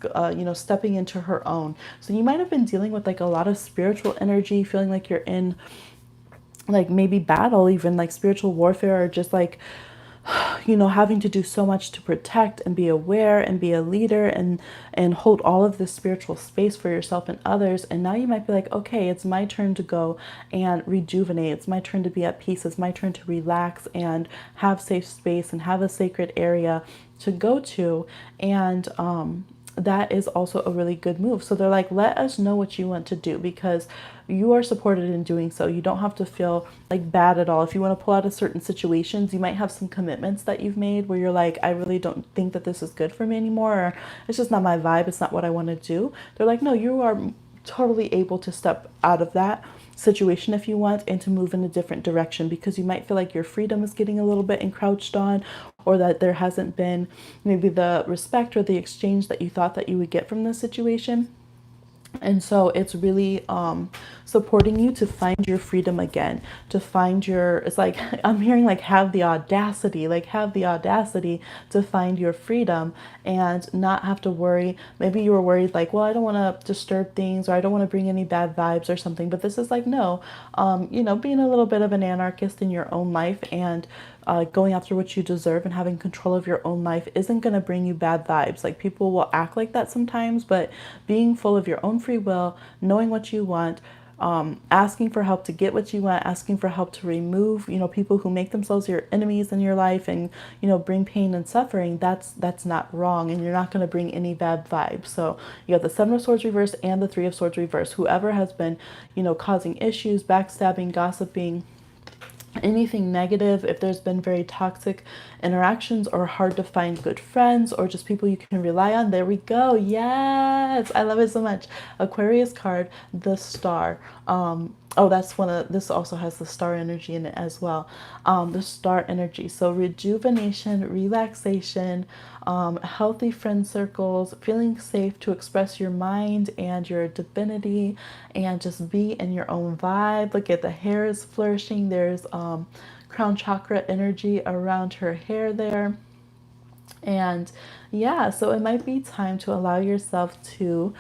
stepping into her own. So you might have been dealing with like a lot of spiritual energy, feeling like you're in like maybe battle, even like spiritual warfare, or just like having to do so much to protect and be aware and be a leader and hold all of this spiritual space for yourself and others. And now you might be like, okay, it's my turn to go and rejuvenate. It's my turn to be at peace. It's my turn to relax and have safe space and have a sacred area to go to. And that is also a really good move. So they're like, let us know what you want to do, because you are supported in doing so. You don't have to feel like bad at all. If you want to pull out of certain situations, you might have some commitments that you've made where you're like, I really don't think that this is good for me anymore, or it's just not my vibe. It's not what I want to do. They're like, no, you are totally able to step out of that situation if you want, and to move in a different direction, because you might feel like your freedom is getting a little bit encroached on, or that there hasn't been maybe the respect or the exchange that you thought that you would get from this situation. And so it's really supporting you to find your freedom again, to find your, it's like, I'm hearing like have the audacity, to find your freedom and not have to worry. Maybe you were worried like, well, I don't want to disturb things, or I don't want to bring any bad vibes or something. But this is like, no, being a little bit of an anarchist in your own life, and going after what you deserve and having control of your own life isn't going to bring you bad vibes. Like, people will act like that sometimes, but being full of your own free will, knowing what you want, asking for help to get what you want, asking for help to remove, people who make themselves your enemies in your life and, bring pain and suffering, that's not wrong. And you're not going to bring any bad vibes. So you have the Seven of Swords reverse and the Three of Swords reverse. Whoever has been, causing issues, backstabbing, gossiping, anything negative, if there's been very toxic interactions or hard to find good friends or just people you can rely on, there we go. Yes, I love it so much. Aquarius card, the Star. That's one of, this also has the star energy in it as well. The star energy, so rejuvenation, relaxation, healthy friend circles, feeling safe to express your mind and your divinity and just be in your own vibe. Look at the hair is flourishing. There's crown chakra energy around her hair there. And yeah, so it might be time to allow yourself to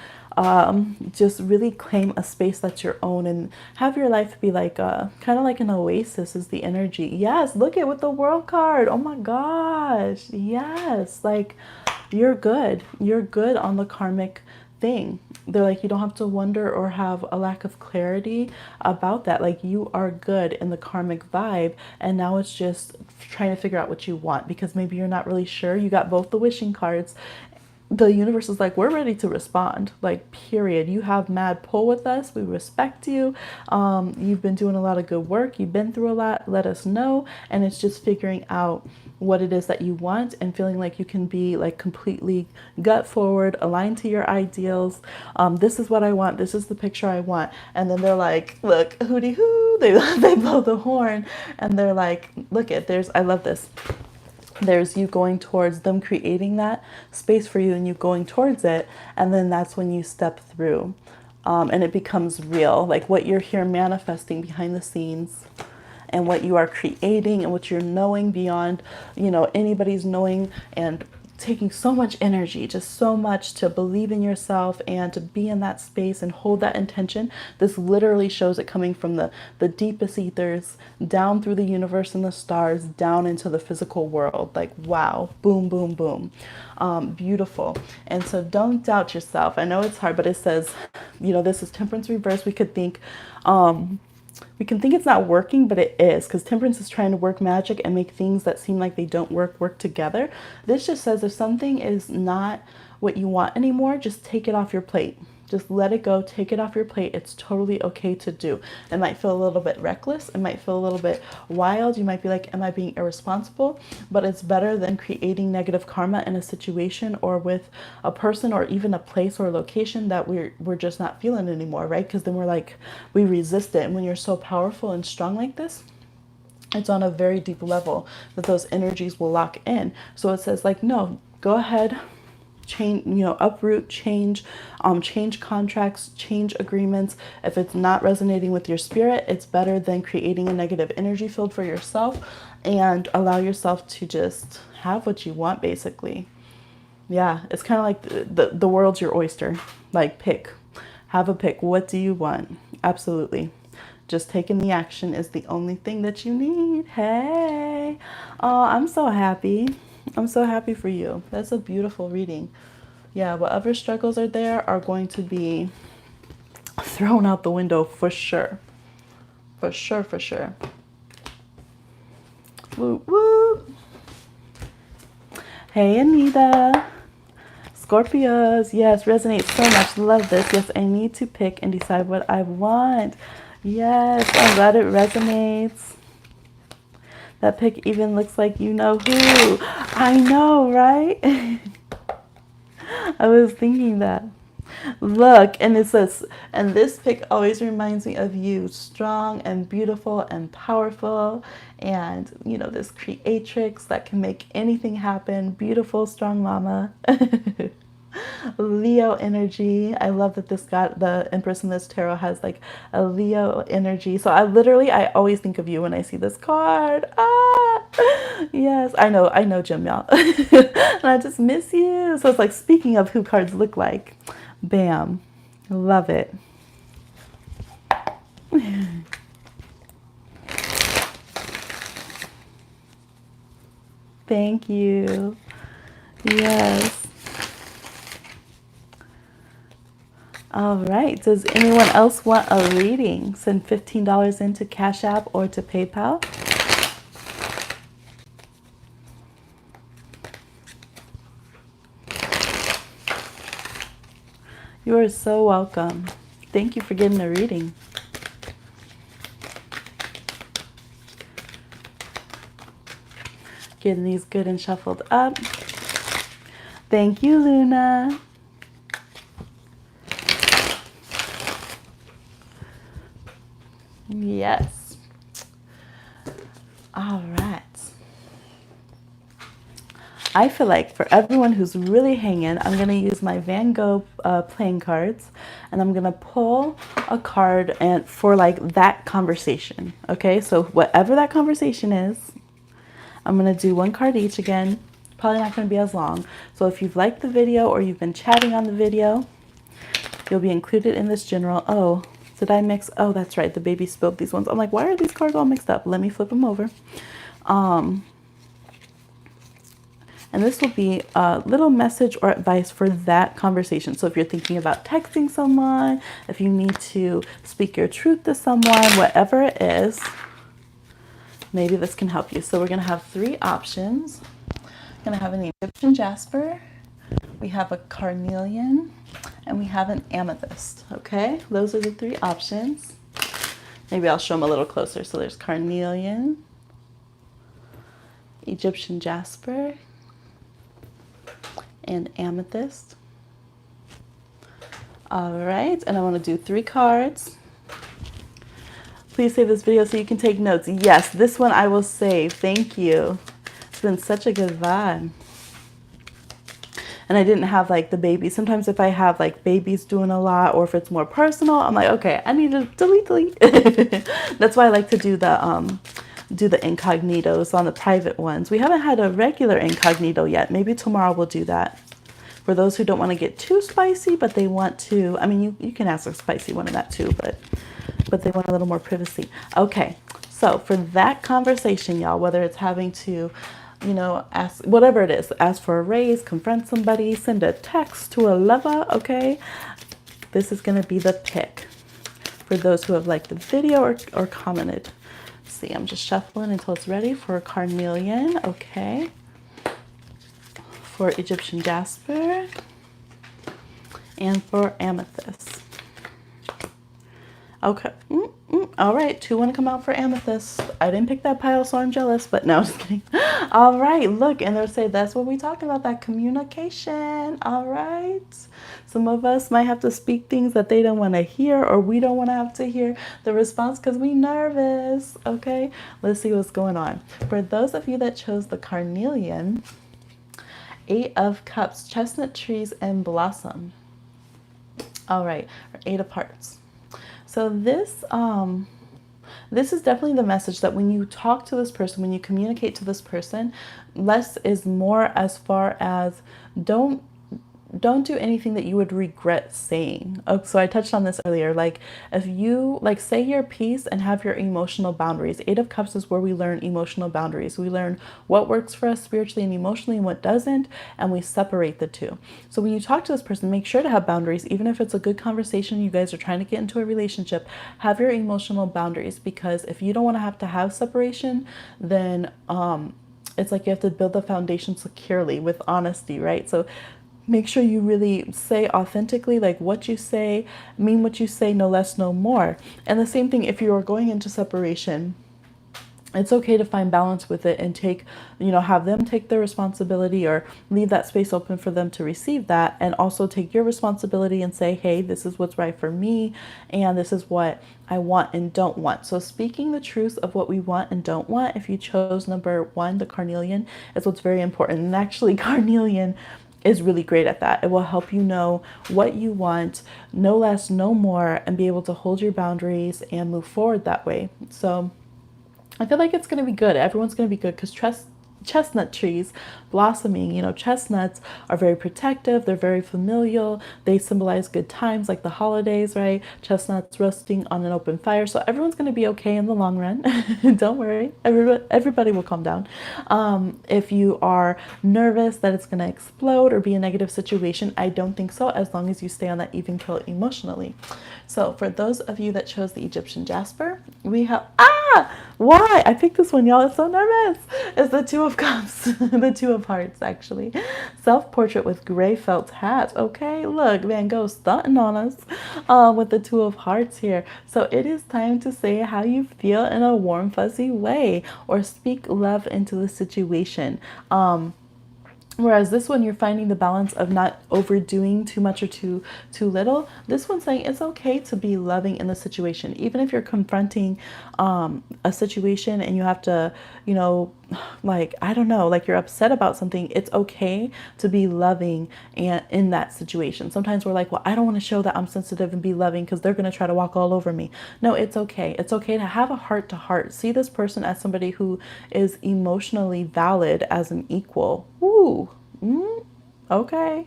just really claim a space that's your own and have your life be like kind of like an oasis is the energy. Yes, look at with the world card. Oh my gosh. Yes, like you're good. You're good on the karmic thing. They're like, you don't have to wonder or have a lack of clarity about that. Like, you are good in the karmic vibe, and now it's just trying to figure out what you want, because maybe you're not really sure. You got both the wishing cards. The universe is like, we're ready to respond, like, period. You have mad pull with us. We respect you. You've been doing a lot of good work. You've been through a lot. Let us know. And it's just figuring out what it is that you want and feeling like you can be like completely gut forward, aligned to your ideals. This is what I want. This is the picture I want. And then they're like, look, hooty hoo. They blow the horn and they're like, look at, I love this. There's you going towards them, creating that space for you and you going towards it. And then that's when you step through and it becomes real, like what you're here manifesting behind the scenes and what you are creating and what you're knowing beyond, anybody's knowing, and taking so much energy, just so much to believe in yourself and to be in that space and hold that intention. This literally shows it coming from the deepest ethers down through the universe and the stars down into the physical world. Like, wow, boom, boom, boom. Beautiful. And so don't doubt yourself. I know it's hard, but it says, this is Temperance reverse. We can think it's not working, but it is, because Temperance is trying to work magic and make things that seem like they don't work together. This just says if something is not what you want anymore, just take it off your plate. Just let it go, take it off your plate. It's totally okay to do. It might feel a little bit reckless. It might feel a little bit wild. You might be like, am I being irresponsible? But it's better than creating negative karma in a situation or with a person or even a place or location that we're just not feeling anymore, right? Because then we're like, we resist it. And when you're so powerful and strong like this, it's on a very deep level that those energies will lock in. So it says like, no, go ahead, change, uproot, change, change contracts, change agreements. If it's not resonating with your spirit, it's better than creating a negative energy field for yourself, and allow yourself to just have what you want, basically. Yeah, it's kind of like the world's your oyster. Like, have a pick. What do you want? Absolutely. Just taking the action is the only thing that you need. Hey, oh, I'm so happy. I'm so happy for you. That's a beautiful reading. Yeah, whatever struggles are there are going to be thrown out the window for sure. For sure, for sure. Woo, woo. Hey, Anita. Scorpios, yes, resonates so much. Love this. Yes, I need to pick and decide what I want. Yes, I'm glad it resonates. That pick even looks like you know who. I know, right? I was thinking that. Look, and it says, and this pick always reminds me of you, strong and beautiful and powerful, and this creatrix that can make anything happen. Beautiful, strong mama. Leo energy. I love that the Empress in this tarot has like a Leo energy. So I always think of you when I see this card. Ah, yes, I know, Jim, y'all. And I just miss you. So it's like, speaking of who cards look like, bam, love it. Thank you. Yes. All right. Does anyone else want a reading? Send $15 into Cash App or to PayPal. You are so welcome. Thank you for getting a reading. Getting these good and shuffled up. Thank you, Luna. Yes. All right. I feel like for everyone who's really hanging, I'm going to use my Van Gogh playing cards, and I'm going to pull a card and for like that conversation. Okay, so whatever that conversation is, I'm going to do one card each again. Probably not going to be as long. So if you've liked the video or you've been chatting on the video, you'll be included in this general. Oh, did I mix? Oh, that's right. The baby spilled these ones. I'm like, why are these cards all mixed up? Let me flip them over. And this will be a little message or advice for that conversation. So if you're thinking about texting someone, if you need to speak your truth to someone, whatever it is, maybe this can help you. So we're going to have three options. We're going to have an Egyptian jasper, we have a carnelian, and we have an amethyst. Okay, those are the three options. Maybe I'll show them a little closer. So there's carnelian, Egyptian jasper, and amethyst. All right, and I want to do 3 cards. Please save this video so you can take notes. Yes, this one I will save. Thank you. It's been such a good vibe. And I didn't have like the baby. Sometimes if I have like babies doing a lot, or if it's more personal, I'm like, okay, I need to delete. That's why I like to do the incognitos on the private ones. We haven't had a regular incognito yet. Maybe tomorrow we'll do that. For those who don't want to get too spicy, but they want to, I mean, you can ask a spicy one in that too, but they want a little more privacy. Okay, so for that conversation, y'all, whether it's having to, ask, whatever it is, ask for a raise, confront somebody, send a text to a lover, okay? This is going to be the pick for those who have liked the video or commented. Let's see, I'm just shuffling until it's ready for carnelian, okay? For Egyptian jasper, and for amethyst. Okay, all right, 2 want to come out for amethyst. I didn't pick that pile, so I'm jealous, but no, just kidding. All right, look, and they'll say that's what we talk about, that communication. All right, some of us might have to speak things that they don't want to hear, or we don't want to have to hear the response because we nervous. Okay, let's see what's going on. For those of you that chose the carnelian, Eight of Cups, chestnut trees and blossom. All right, Eight of Hearts. So this is definitely the message that when you talk to this person, when you communicate to this person, less is more, as far as don't don't do anything that you would regret saying. Oh, so I touched on this earlier. Like, if you like say your piece and have your emotional boundaries. Eight of Cups is where we learn emotional boundaries. We learn what works for us spiritually and emotionally and what doesn't, and we separate the two. So when you talk to this person, make sure to have boundaries. Even if it's a good conversation, you guys are trying to get into a relationship, have your emotional boundaries, because if you don't want to have separation, then it's like you have to build the foundation securely with honesty, right? So make sure you really say authentically, like what you say, mean what you say, no less, no more. And the same thing if you are going into separation, it's okay to find balance with it and take, have them take their responsibility, or leave that space open for them to receive that, and also take your responsibility and say, hey, this is what's right for me, and this is what I want and don't want. So speaking the truth of what we want and don't want, if you chose number one, the carnelian, is what's very important. And actually, carnelian is really great at that. It will help you know what you want, no less, no more, and be able to hold your boundaries and move forward that way. So I feel like it's going to be good. Everyone's going to be good, because chestnut trees blossoming, chestnuts are very protective. They're very familial. They symbolize good times, like the holidays, right? Chestnuts roasting on an open fire. So everyone's going to be okay in the long run. Don't worry. Everybody will calm down. If you are nervous that it's going to explode or be a negative situation, I don't think so, as long as you stay on that even keel emotionally. So for those of you that chose the Egyptian jasper, we have, why? I picked this one, y'all. It's so nervous. It's the Two of Cups, the Two of Hearts, actually. Self-portrait with gray felt hat. Okay, look, Van Gogh stunting on us with the Two of Hearts here. So it is time to say how you feel in a warm, fuzzy way, or speak love into the situation. Whereas this one, you're finding the balance of not overdoing too much or too little. This one's saying it's okay to be loving in the situation, even if you're confronting a situation and you have to, like, I don't know, like you're upset about something. It's okay to be loving and in that situation. Sometimes we're like, well, I don't want to show that I'm sensitive and be loving because they're going to try to walk all over me. No, it's okay. It's okay to have a heart to heart. See this person as somebody who is emotionally valid, as an equal. Ooh. Okay.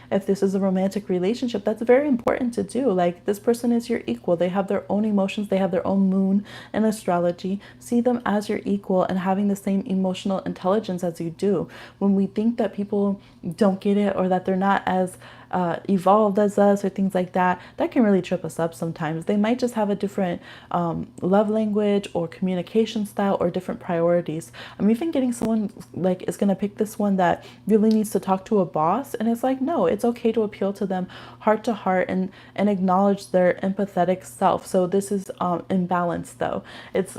If this is a romantic relationship, that's very important to do. Like, this person is your equal. They have their own emotions. They have their own moon in astrology. See them as your equal and having the same emotional intelligence as you do. When we think that people don't get it, or that they're not as evolved as us, or things like that, that can really trip us up sometimes. They might just have a different love language or communication style, or different priorities. I'm even getting someone like is going to pick this one that really needs to talk to a boss, and it's like, no, it's okay to appeal to them heart to heart and acknowledge their empathetic self. So this is in balance, though. It's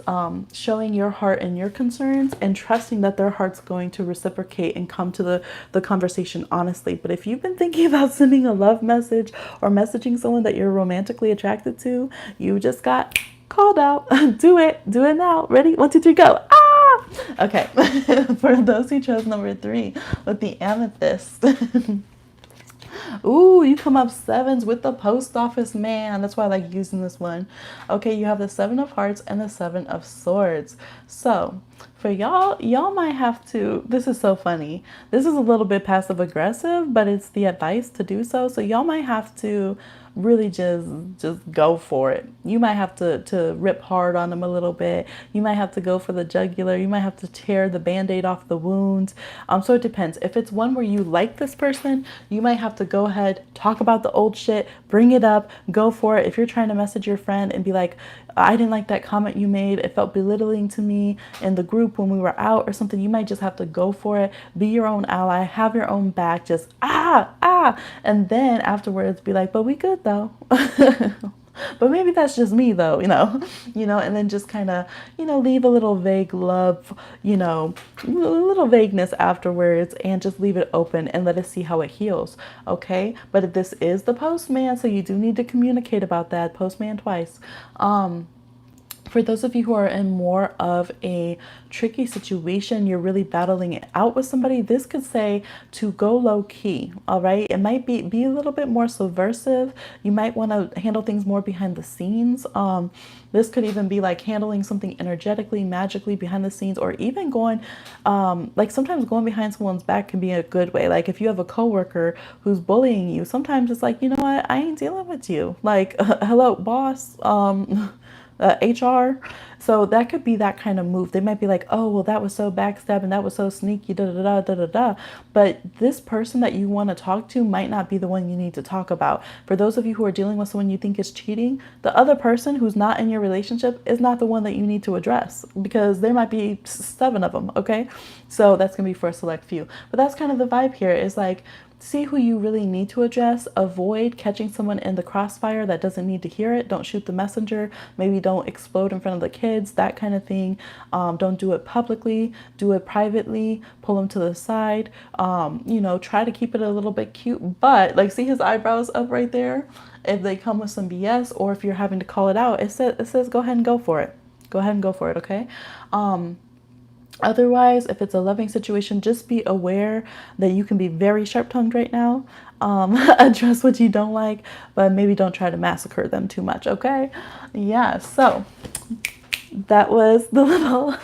showing your heart and your concerns, and trusting that their heart's going to reciprocate and come to the conversation honestly. But if you've been thinking about sending a love message or messaging someone that you're romantically attracted to, you just got called out. Do it now. Ready? 1, 2, 3, go. Okay. For those who chose number 3 with the amethyst. Ooh, you come up 7s with the post office, man. That's why I like using this one. Okay, you have the 7 of Hearts and the 7 of Swords. So for y'all might have to, this is so funny. This is a little bit passive aggressive, but it's the advice to do so. So y'all might have to really just go for it. You might have to rip hard on them a little bit. You might have to go for the jugular. You might have to tear the band-aid off the wounds. So it depends. If it's one where you like this person, you might have to go ahead, talk about the old shit, bring it up, go for it. If you're trying to message your friend and be like, I didn't like that comment you made, it felt belittling to me in the group when we were out or something, you might just have to go for it. Be your own ally, have your own back, just and then afterwards be like, but we good though. But maybe that's just me though, and then just kind of, leave a little vague love, a little vagueness afterwards, and just leave it open and let us see how it heals. Okay. But if this is the postman, so you do need to communicate about that, postman twice. For those of you who are in more of a tricky situation, you're really battling it out with somebody, this could say to go low key. All right. It might be a little bit more subversive. You might want to handle things more behind the scenes. This could even be like handling something energetically, magically behind the scenes, or even going, like sometimes going behind someone's back can be a good way. Like if you have a coworker who's bullying you, sometimes it's like, you know what, I ain't dealing with you. Like, hello, boss. HR. So that could be that kind of move. They might be like, oh, well, that was so backstabbing, that was so sneaky, da da da da da da. But this person that you want to talk to might not be the one you need to talk about. For those of you who are dealing with someone you think is cheating, the other person who's not in your relationship is not the one that you need to address, because there might be 7 of them, okay? So that's going to be for a select few. But that's kind of the vibe here, is like, see who you really need to address. Avoid catching someone in the crossfire that doesn't need to hear it. Don't shoot the messenger. Maybe don't explode in front of the kids, that kind of thing. Don't do it publicly. Do it privately. Pull them to the side. Try to keep it a little bit cute. But like, see his eyebrows up right there? If they come with some BS, or if you're having to call it out, it says go ahead and go for it. Go ahead and go for it, okay? Otherwise, if it's a loving situation, just be aware that you can be very sharp-tongued right now. Address what you don't like, but maybe don't try to massacre them too much, okay? Yeah, so that was the little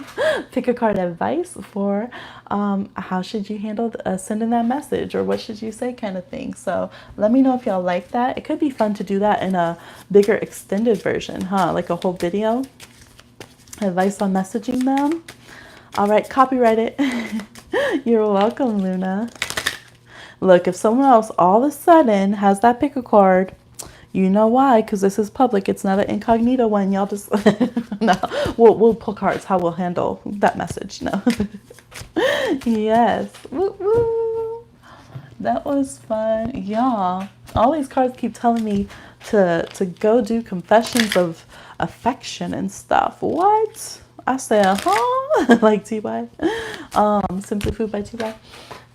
pick a card advice for how should you handle sending that message, or what should you say kind of thing. So let me know if y'all like that. It could be fun to do that in a bigger extended version, huh? Like a whole video. Advice on messaging them. All right, copyright it. You're welcome, Luna. Look, if someone else all of a sudden has that pick a card, you know why, because this is public. It's not an incognito one. Y'all just, no, we'll pull cards, how we'll handle that message. No. Yes. Woo, woo. That was fun. Y'all, all these cards keep telling me to go do confessions of affection and stuff. What? I said, huh? Like T.Y. Simply Food by T.Y.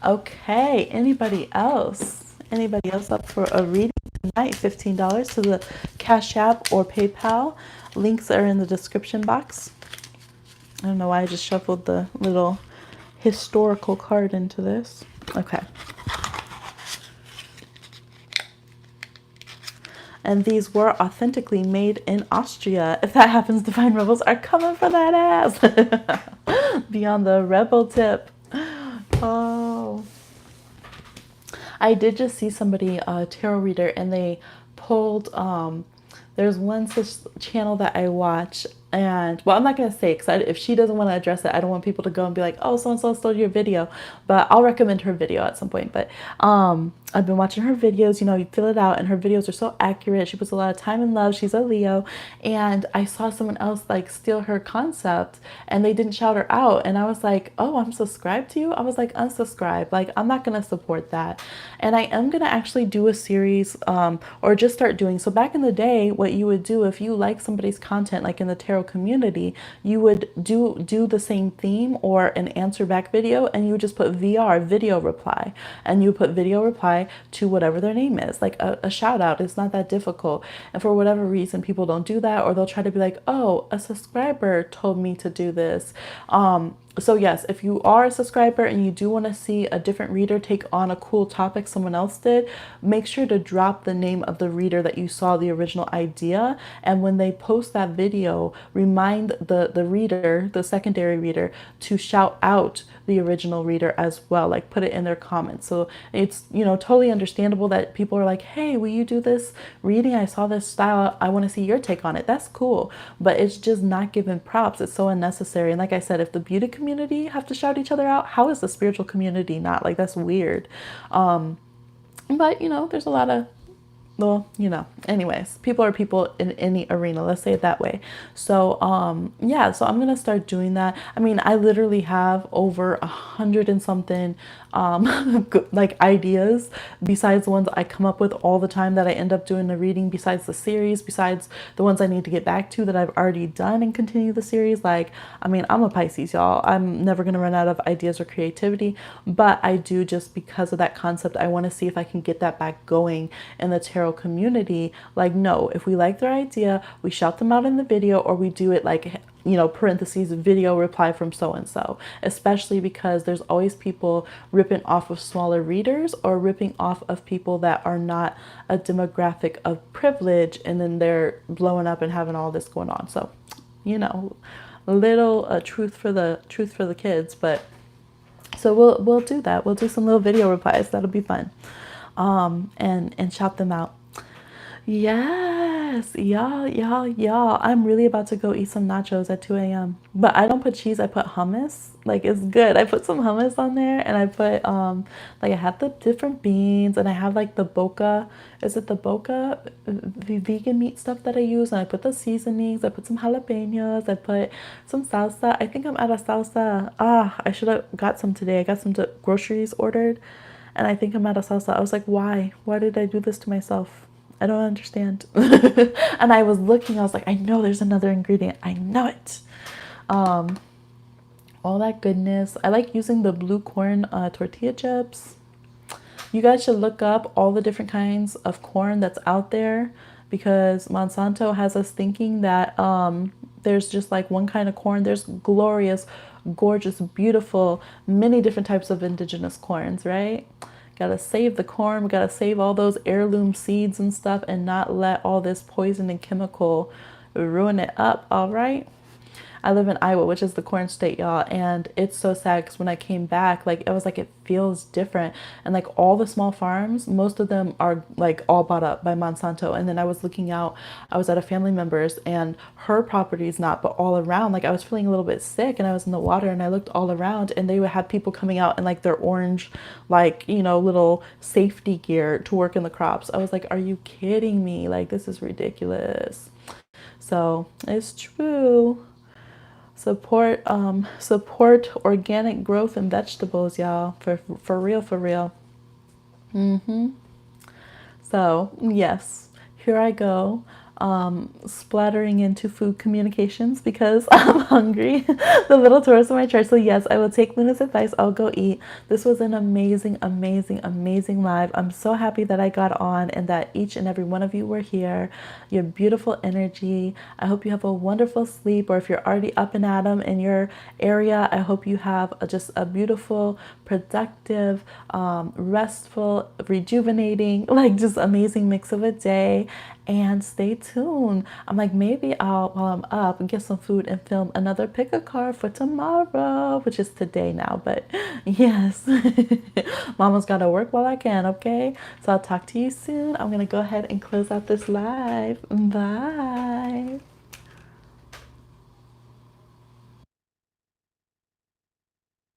Okay, anybody else? Anybody else up for a reading tonight? $15 to the Cash App or PayPal. Links are in the description box. I don't know why I just shuffled the little historical card into this. Okay. And these were authentically made in Austria. If that happens, Divine Rebels are coming for that ass. Beyond the rebel tip. Oh. I did just see somebody, a tarot reader, and they pulled, there's one channel that I watch, and, well, I'm not going to say, because if she doesn't want to address it, I don't want people to go and be like, oh, so-and-so stole your video, but I'll recommend her video at some point. But I've been watching her videos, you fill it out, and her videos are so accurate. She puts a lot of time and love. She's a Leo, and I saw someone else like steal her concept, and they didn't shout her out, and I was like, oh, I'm subscribed to you? I was like, unsubscribe. Like, I'm not going to support that. And I am going to actually do a series, or just start doing. So back in the day, what you would do if you like somebody's content, like in the tarot community, you would do the same theme or an answer back video, and you would just put VR, video reply, and you put video reply to whatever their name is, like a shout out. It's not that difficult. And for whatever reason, people don't do that, or they'll try to be like, oh, a subscriber told me to do this. So yes, if you are a subscriber and you do want to see a different reader take on a cool topic someone else did, make sure to drop the name of the reader that you saw the original idea. And when they post that video, remind the reader, the secondary reader, to shout out the original reader as well, like put it in their comments. So it's, totally understandable that people are like, hey, will you do this reading? I saw this style. I want to see your take on it. That's cool. But it's just not giving props. It's so unnecessary. And like I said, if the beauty community have to shout each other out, how is the spiritual community not? Like, that's weird. But there's a lot of, well, anyways, people are people in any arena, let's say it that way. So yeah, so I'm gonna start doing that. I mean, I literally have over 100 and something like ideas, besides the ones I come up with all the time that I end up doing the reading, besides the series, besides the ones I need to get back to that I've already done and continue the series. Like, I mean, I'm a Pisces, y'all. I'm never gonna run out of ideas or creativity, but I do, just because of that concept, I want to see if I can get that back going in the tarot girl community, like, no, if we like their idea, we shout them out in the video, or we do it like, you know, parentheses, video reply from so and so, especially because there's always people ripping off of smaller readers or ripping off of people that are not a demographic of privilege, and then they're blowing up and having all this going on. So, you know, a little truth for the kids. But so we'll do that. We'll do some little video replies. That'll be fun. And shout them out. Yes, y'all. I'm really about to go eat some nachos at 2 a.m. But I don't put cheese, I put hummus. Like, it's good. I put some hummus on there, and I put like, I have the different beans, and I have like the boca. Is it the boca? The vegan meat stuff that I use, and I put the seasonings, I put some jalapenos, I put some salsa. I think I'm out of salsa. I should have got some today. I got some groceries ordered, and I think I'm out of salsa. I was like, why? Why did I do this to myself? I don't understand. And I was looking, I was like, I know there's another ingredient. I know it. All that goodness. I like using the blue corn tortilla chips. You guys should look up all the different kinds of corn that's out there, because Monsanto has us thinking that there's just like one kind of corn. There's glorious, gorgeous, beautiful, many different types of indigenous corns, right? Gotta save the corn. We gotta save all those heirloom seeds and stuff, and not let all this poison and chemical ruin it up. All right. I live in Iowa, which is the corn state, y'all, and it's so sad because when I came back, like, it was like, it feels different, and like all the small farms, most of them are like all bought up by Monsanto. And then I was looking out, I was at a family member's, and her property's not, but all around, like, I was feeling a little bit sick, and I was in the water, and I looked all around, and they would have people coming out in like their orange, like, you know, little safety gear to work in the crops. I was like, are you kidding me? Like, this is ridiculous. So it's true. Support organic growth and vegetables, y'all. For real, for real. So yes, here I go, splattering into food communications because I'm hungry. The little tourist in my church. So yes, I will take Luna's advice. I'll go eat. This was an amazing, amazing, amazing live. I'm so happy that I got on and that each and every one of you were here. Your beautiful energy. I hope you have a wonderful sleep, or if you're already up and at 'em in your area, I hope you have just a beautiful, productive, restful, rejuvenating, like, just amazing mix of a day. And stay tuned. I'm like, maybe I'll, while I'm up, get some food and film another pick a card for tomorrow, which is today now. But yes, mama's got to work while I can, okay? So I'll talk to you soon. I'm going to go ahead and close out this live. Bye.